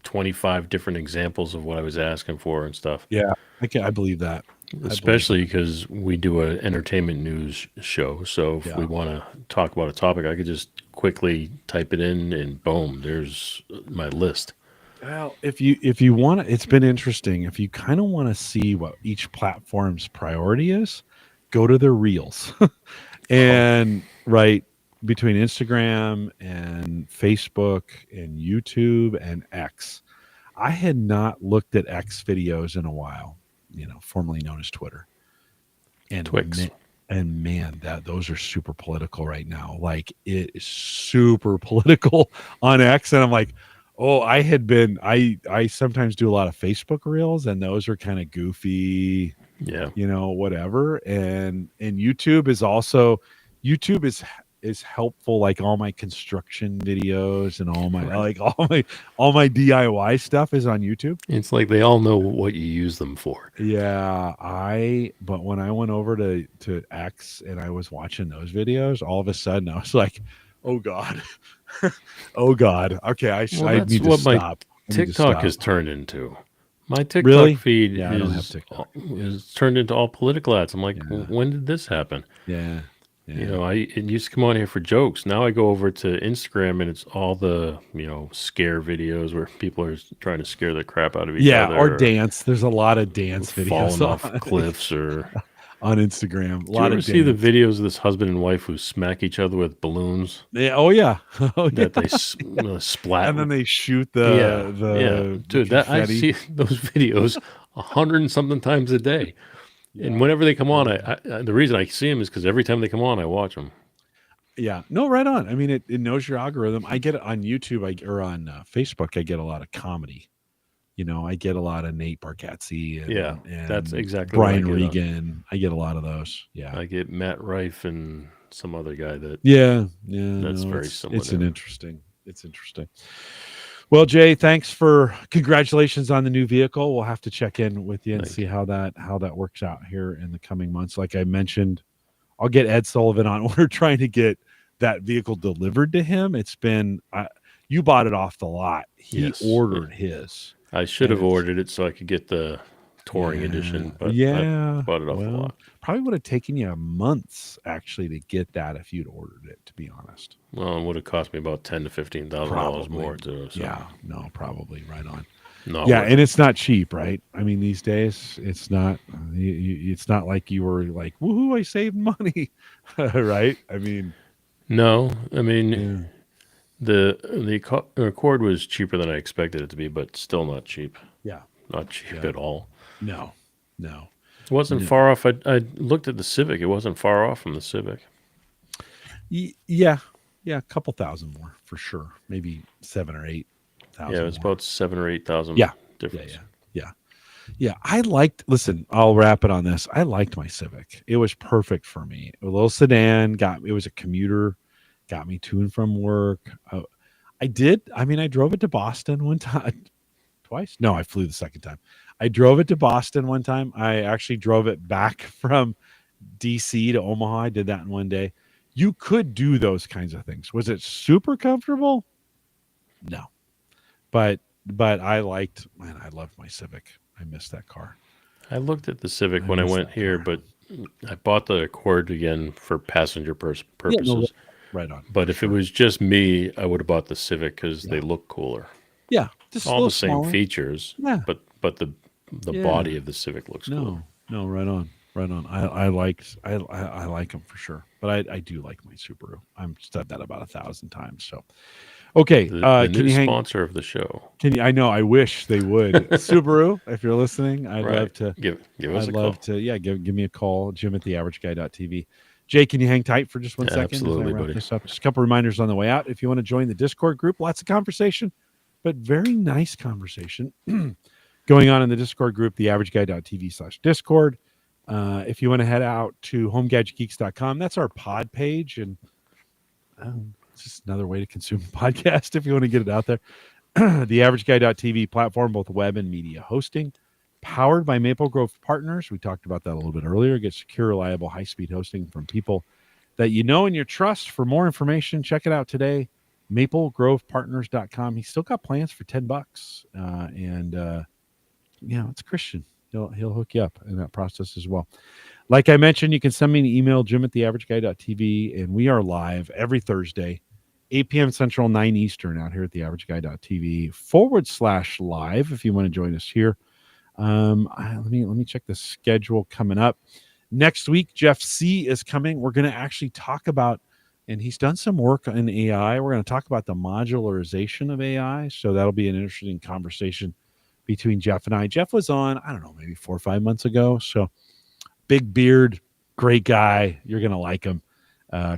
25 different examples of what I was asking for and stuff. Yeah, I believe that. Especially because we do an entertainment news show. So if we want to talk about a topic, I could just quickly type it in and boom, there's my list. Well, if you want to, it's been interesting. If you kind of want to see what each platform's priority is, go to their reels. And right between Instagram and Facebook and YouTube and X. I had not looked at X videos in a while, formerly known as Twitter. And Twix. Man, those are super political right now. Like, it is super political on X. And I'm like, oh, I sometimes do a lot of Facebook reels, and those are kind of goofy, Yeah. whatever. And YouTube is helpful. Like, all my construction videos and all my DIY stuff is on YouTube. It's like they all know what you use them for. Yeah, but when I went over to X and I was watching those videos, all of a sudden I was like, oh God. Oh God. Okay, I That's need to what my stop. TikTok has turned into. My TikTok Really? feed Yeah, I don't have TikTok. is turned into all political ads. I'm like, Yeah. when did this happen? Yeah. Yeah. It used to come on here for jokes. Now I go over to Instagram and it's all the, scare videos where people are trying to scare the crap out of each other. Or dance. There's a lot of dance videos falling off cliffs or on Instagram. Do you ever see the videos of this husband and wife who smack each other with balloons Yeah. Oh yeah. that they splat? And then they shoot yeah. the Dude, I confetti. see those videos 100 and something times a day. And whenever they come on, I the reason I see them is because every time they come on, I watch them. Yeah. No, right on. I mean, it knows your algorithm. I get it on YouTube, or on Facebook. I get a lot of comedy. I get a lot of Nate Bargatze Yeah, that's and exactly what I Brian get on. Regan. I get a lot of those. Yeah. I get Matt Rife and some other guy Yeah. Yeah. that's No, very similar it's to an him. interesting. It's interesting. Well, Jay, thanks for congratulations on the new vehicle. We'll have to check in with you and Thank see you. how that works out here in the coming months. Like I mentioned, I'll get Ed Sullivan on. We're trying to get that vehicle delivered to him. It's been you bought it off the lot. He Yes, ordered his, I should and have it's ordered it so I could get the touring yeah, edition, but I yeah. bought it off a Well, lot. probably would have taken you months actually to get that if you'd ordered it. To be honest, Well, it would have cost me about ten to $15,000 probably. more too. So Yeah, no, probably right on. not Yeah, worth and it. it's not cheap, right? I mean, these days it's not. It's not like you were like, "Woohoo! I saved money," right? I mean, No, I mean yeah, the Accord was cheaper than I expected it to be, but still not cheap. yeah, Not cheap yeah. at all. No, no, It wasn't no. far off. I looked at the Civic. It wasn't far off from the Civic. Yeah, yeah, a couple thousand more for sure. Maybe seven or eight Yeah, it thousand was more. about 7 or 8 thousand Yeah, yeah, difference. yeah, yeah, yeah. I liked. Listen, I'll wrap it on this. I liked my Civic. It was perfect for me. A little sedan. It was a commuter. Got me to and from work. I did. I mean, I drove it to Boston one time, twice. No, I flew the second time. I drove it to Boston one time. I actually drove it back from DC to Omaha. I did that in one day. You could do those kinds of things. Was it super comfortable? No, but I liked. Man, I loved my Civic. I missed that car. I looked at the Civic I when I missed went that here, car. but I bought the Accord again for passenger Yeah, no, purposes. right on But for if it sure. was just me, I would have bought the Civic because they Yeah, look cooler. yeah, just a All little the same smaller. features, Yeah, but the yeah. body of the Civic looks cooler. No, no, right on, right on. I like them for sure, but I do like my Subaru. I've said that about 1,000 times. So okay, The can new you hang? sponsor of the show, Can you? I know. I wish they would. Subaru, if you're listening, I'd right? love to. Give us I'd a love call. to. Yeah, give me a call, Jim at theaverageguy.tv. Jay, can you hang tight for just one second as I Absolutely, wrap buddy. this up? Just a couple reminders on the way out. If you want to join the Discord group, lots of conversation, but very nice conversation going on in the Discord group, theaverageguy.tv/Discord. If you want to head out to homegadgetgeeks.com, that's our pod page. And it's just another way to consume a podcast if you want to get it out there. theaverageguy.tv platform, both web and media hosting, powered by Maple Grove Partners. We talked about that a little bit earlier. Get secure, reliable, high speed hosting from people that you know and you trust. For more information, check it out today. MapleGrovePartners.com. He's still got plans for $10. It's Christian. He'll hook you up in that process as well. Like I mentioned, you can send me an email, Jim at theaverageguy.tv, and we are live every Thursday, 8 p.m. Central, 9 Eastern, out here at theaverageguy.tv /live if you want to join us here. Let me check the schedule coming up. Next week, Jeff C is coming. We're going to actually talk about, and he's done some work in AI. We're going to talk about the modularization of AI. So that'll be an interesting conversation between Jeff and I. Jeff was on, I don't know, maybe 4 or 5 months ago. So big beard, great guy. You're going to like him.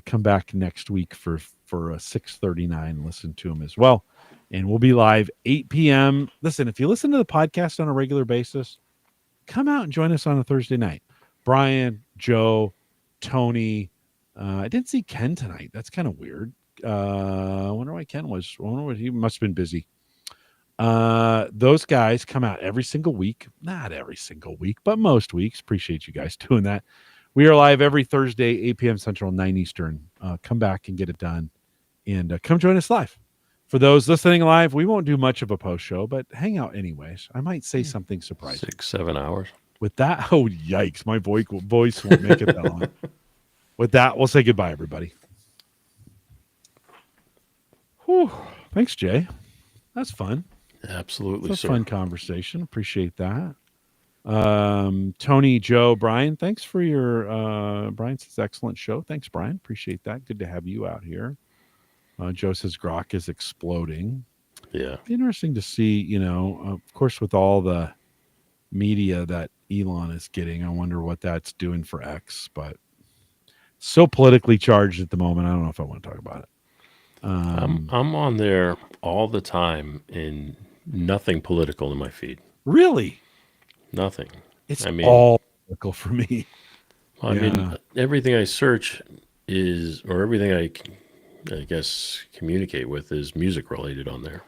Come back next week for a 6:39. Listen to him as well. And we'll be live 8 p.m. Listen, if you listen to the podcast on a regular basis, come out and join us on a Thursday night. Brian, Joe, Tony. I didn't see Ken tonight. That's kind of weird. I wonder why Ken was. I wonder what he must have been busy. Those guys come out every single week. Not every single week, but most weeks. Appreciate you guys doing that. We are live every Thursday, 8 p.m. Central, 9 Eastern. Come back and get it done. And come join us live. For those listening live, we won't do much of a post show, but hang out anyways. I might say something surprising. 6 7 hours. With that, oh, yikes. My voice won't make it that long. With that, we'll say goodbye, everybody. Whew. Thanks, Jay. That's fun. Absolutely, It's a sir. fun conversation. Appreciate that. Tony, Joe, Brian, thanks for your Brian says excellent show. Thanks, Brian. Appreciate that. Good to have you out here. Joe says Grok is exploding. Yeah. Be interesting to see, of course, with all the media that Elon is getting, I wonder what that's doing for X, but so politically charged at the moment. I don't know if I want to talk about it. I'm on there all the time and nothing political in my feed. Really, Nothing. it's I mean, all political for me. I mean, Yeah. everything I search is, or everything I guess, communicate with is music related on there.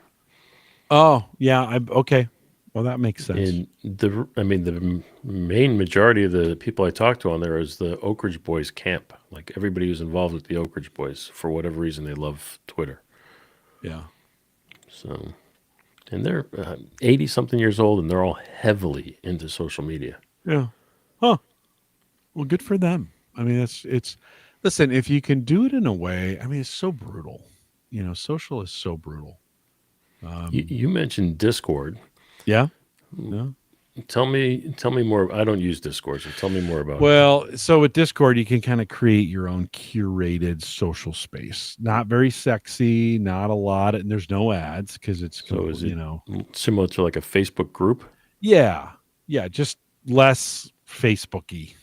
Oh, yeah. I okay. Well, that makes sense. The main majority of the people I talk to on there is the Oak Ridge Boys camp. Like everybody who's involved with the Oak Ridge Boys, for whatever reason, they love Twitter. Yeah. So, and they're 80 something years old, and they're all heavily into social media. Yeah. Huh. Well, good for them. I mean, it's. Listen, if you can do it in a way, I mean, it's so brutal. Social is so brutal. Um. You mentioned Discord. Yeah. Yeah. Tell me more. I don't use Discord, so tell me more about it. Well, so with Discord, you can kind of create your own curated social space. Not very sexy, not a lot, and there's no ads because it's So is it complete. similar to like a Facebook group? Yeah, yeah, just less Facebooky,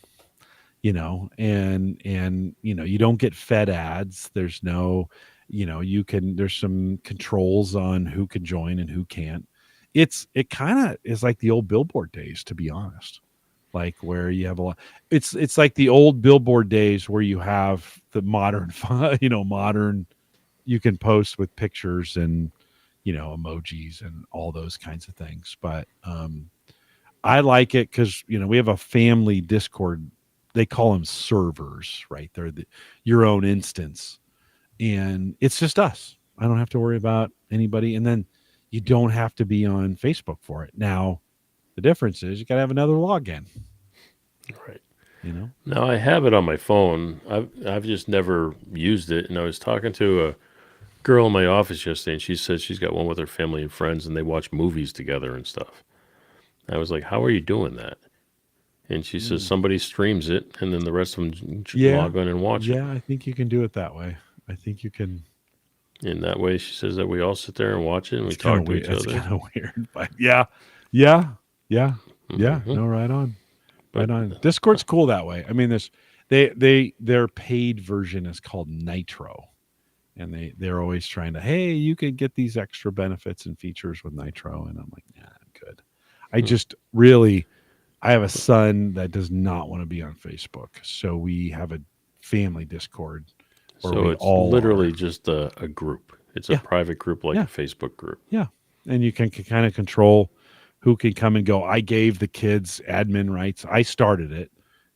and you don't get fed ads. There's no, there's some controls on who can join and who can't. It kind of is like the old billboard days, to be honest, like where you have a lot. It's like the old billboard days where you have the modern modern, you can post with pictures and emojis and all those kinds of things. But I like it because we have a family Discord. They call them servers, right? They're your own instance, and it's just us. I don't have to worry about anybody, and then you don't have to be on Facebook for it. Now, the difference is you got to have another login. Right. You know? Now I have it on my phone. I've just never used it. And I was talking to a girl in my office yesterday, and she said she's got one with her family and friends, and they watch movies together and stuff. I was like, "How are you doing that?" And she says Mm. somebody streams it, and then the rest of them Yeah, log on and watch it. yeah. I think you can do it that way. I think you can. And that way, she says that we all sit there and watch it, and we It's kind talk of to weird. each It's other. kind of weird, but yeah, yeah, yeah, yeah. Hmm. No, right on, right But on. Discord's cool that way. I mean, their paid version is called Nitro, and they're always trying to, hey, you could get these extra benefits and features with Nitro, and I'm like, yeah, I'm good. I hmm. just really, I have a son that does not want to be on Facebook, so we have a family Discord where So we it's all are. literally just a group. It's a Yeah, private group like a yeah, Facebook group. yeah, and you can kind of control who can come and go. I gave the kids admin rights. I started it,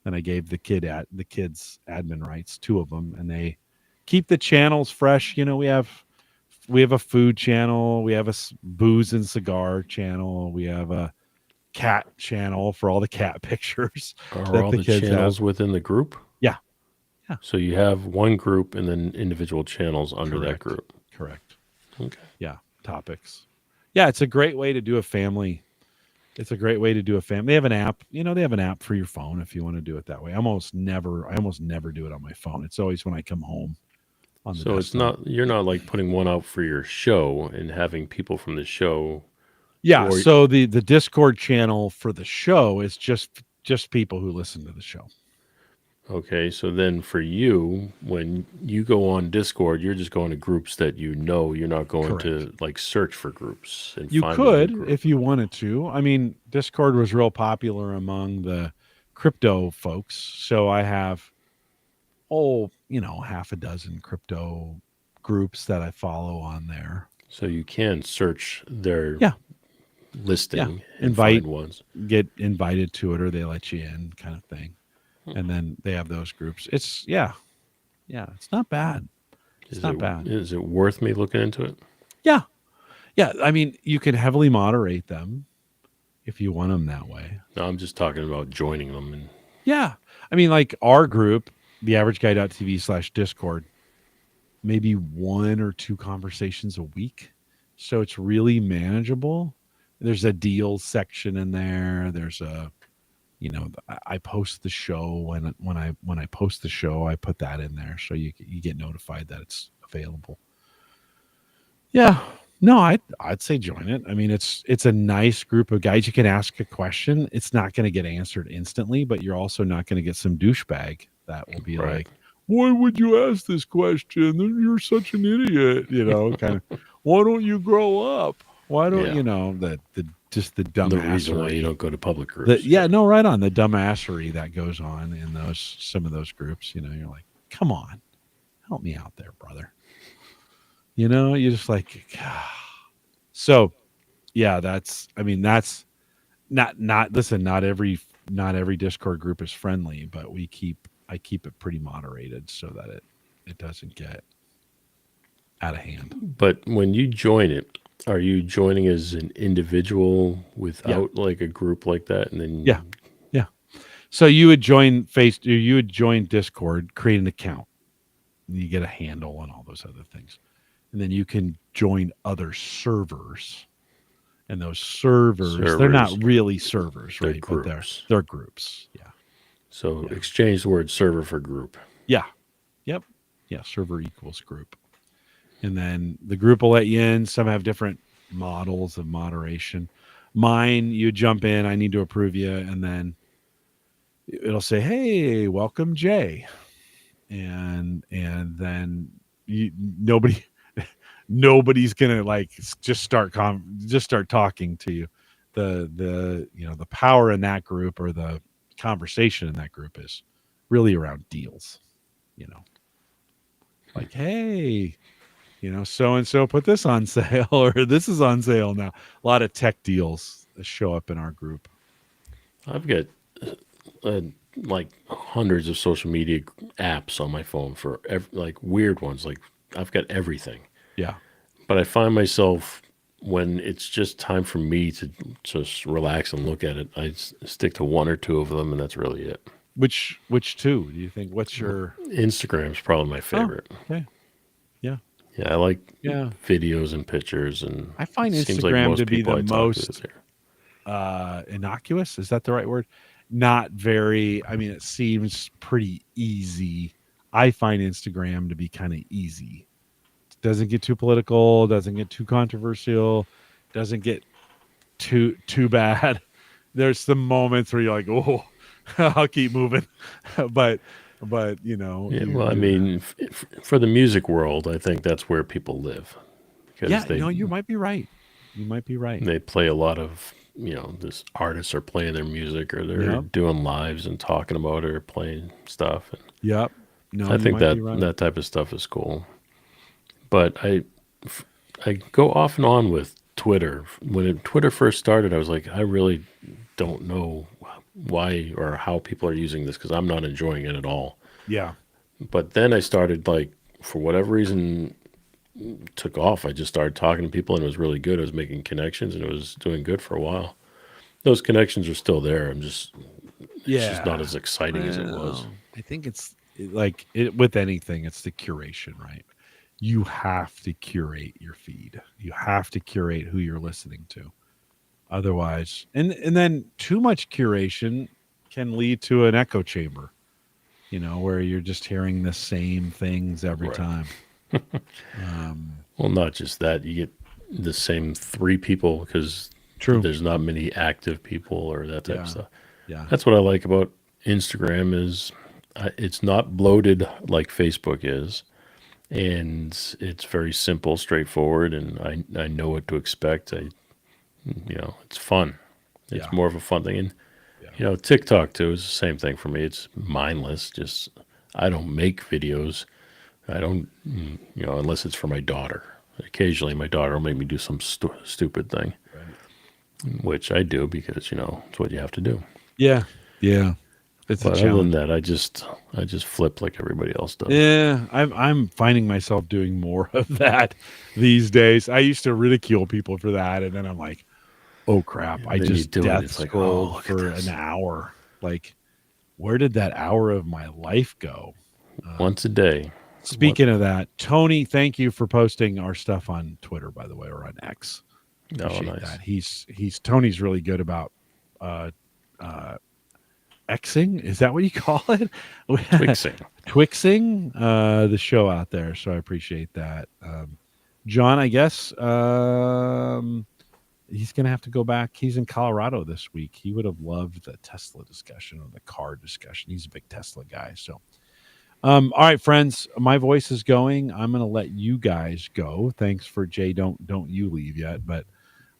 and I gave the kids admin rights, two of them, and they keep the channels fresh. We have a food channel, we have a booze and cigar channel, we have a cat channel for all the cat pictures Are that all the the kids have. channels within the group? Yeah, yeah, So you have one group and then individual channels under that correct, group. correct. Okay. Yeah, topics. Yeah, it's a great way to do a family. It's a great way to do a family. They have an app. They have an app for your phone if you want to do it that way. I almost never do it on my phone. It's always when I come home on the So it's desktop. not, you're not like putting one out for your show and having people from the show, Yeah, or so the Discord channel for the show is just people who listen to the show. okay. So then for you, when you go on Discord, you're just going to groups that you know. You're not going Correct. to like search for groups and You find a new could group. if you wanted to. I mean, Discord was real popular among the crypto folks. So I have half a dozen crypto groups that I follow on there. So you can search their Yeah, yeah. listing and Invite find ones. get invited to it or they let you in kind of thing. And then they have those groups. It's yeah. Yeah, it's not bad. It's Is it not bad. is it worth me looking into it? Yeah. Yeah, I mean, you can heavily moderate them if you want them that way. No, I'm just talking about joining them and Yeah. I mean, like our group, the average guy.tv/Discord, maybe one or two conversations a week. So it's really manageable. There's a deals section in there. There's I post the show when I post the show, I put that in there so you get notified that it's available. Yeah. No, I'd say join it. I mean, it's a nice group of guys. You can ask a question. It's not going to get answered instantly, but you're also not going to get some douchebag that will be right. like, why would you ask this question? You're such an idiot. Kind of. Why don't you grow up? Why don't Yeah. the just the The reason why you dumbassery? don't go to public groups. Yeah, no, right on the dumbassery that goes on in some of those groups. You're like, come on, help me out there, brother. You're just like, so yeah, that's not listen, not every Discord group is friendly, but I keep it pretty moderated so that it doesn't get out of hand. But when you join it, are you joining as an individual Yeah. without like a group like that? And Yeah. then, Yeah. So you would join Discord, create an account, and you get a handle and all those other things. And then you can join other servers. And those servers, they're servers, not really servers, they're right? But they're groups. they're groups. Yeah. So Yeah. exchange the word server for group. Yeah. Yep. Yeah. Server equals group. And then the group will let you in. Some have different models of moderation. Mine, you jump in, I need to approve you, and then it'll say, "Hey, welcome, Jay," and then nobody nobody's gonna like just start talking to you. The power in that group or the conversation in that group is really around deals. You know, like, hey, so and so put this on sale or this is on sale now. A lot of tech deals that show up in our group. I've got uh, like hundreds of social media apps on my phone for like weird ones. Like I've got everything, Yeah. but I find myself when it's just time for me to just relax and look at it, stick to one or two of them, and that's really it. Which two do you think? What's your Instagram's probably my Oh, favorite. okay. Yeah. Yeah, I like Yeah. videos and pictures, and I it find seems like Instagram to most be people the I talk to is most there. innocuous. Is that the right word? Not very, I mean, it seems pretty easy. I find Instagram to be kind of easy. Doesn't get too political, doesn't get too controversial, doesn't get too bad. There's some moments where you're like, oh, I'll keep moving, but Yeah, you well, I you mean, for the music world, I think that's where people live because yeah, no, you might be right. You might be right. they play a lot of this artists are playing their music or they're Yep, doing lives and talking about it or playing stuff. And yep. No, I you think might that be right. that type of stuff is cool. But I go off and on with Twitter. When Twitter first started, I was like, I really don't know why or how people are using this because I'm not enjoying it at all. Yeah, But then I started like, for whatever reason, took off. I just started talking to people and it was really good. I was making connections and it was doing good for a while. Those connections are still there. It's just not yeah. as exciting as it was. Well, I think like it with anything, it's the curation, right? You have to curate your feed. You have to curate who you're listening to. Otherwise, and then too much curation can lead to an echo chamber, where you're just hearing the same things every Right. time. Um, Well, not just that. You get the same three people because True. there's not many active people or that type of Yeah. stuff. Yeah. That's what I like about Instagram is it's not bloated like Facebook is. And it's very simple, straightforward, and I know what to expect. It's fun. It's Yeah. more of a fun thing. And Yeah. TikTok too is the same thing for me. It's mindless. Just I don't make videos. I don't, unless it's for my daughter. Occasionally, my daughter will make me do some stupid thing, Right. which I do because it's what you have to do. Yeah. Yeah. It's a But other than challenge. that, I just flip like everybody else does. Yeah, I'm finding myself doing more of that these days. I used to ridicule people for that, and then I'm like, oh crap, I And then you just do it, and death it's like, oh, scrolled look at for an this. hour. Like, where did that hour of my life go? Um, Once a day. What? Speaking of that, Tony, thank you for posting our stuff on Twitter, by the way, or on X. Oh, Appreciate nice. that. He's Tony's really good about uh, uh, Xing. Is that what you call it? Twixing. Twixing the show out there. So I appreciate that. John, I guess he's going to have to go back. He's in Colorado this week. He would have loved the Tesla discussion or the car discussion. He's a big Tesla guy. So All right, friends, my voice is going. I'm going to let you guys go. Thanks for Jay. Don't you leave yet, but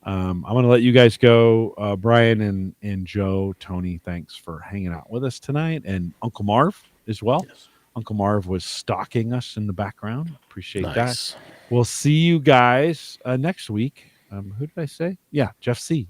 I'm going to let you guys go. Brian and Joe, Tony, thanks for hanging out with us tonight, and Uncle Marv as well. Yes. Uncle Marv was stalking us in the background. Appreciate that. Nice. We'll see you guys next week. Who did I say? Yeah, Jeff C.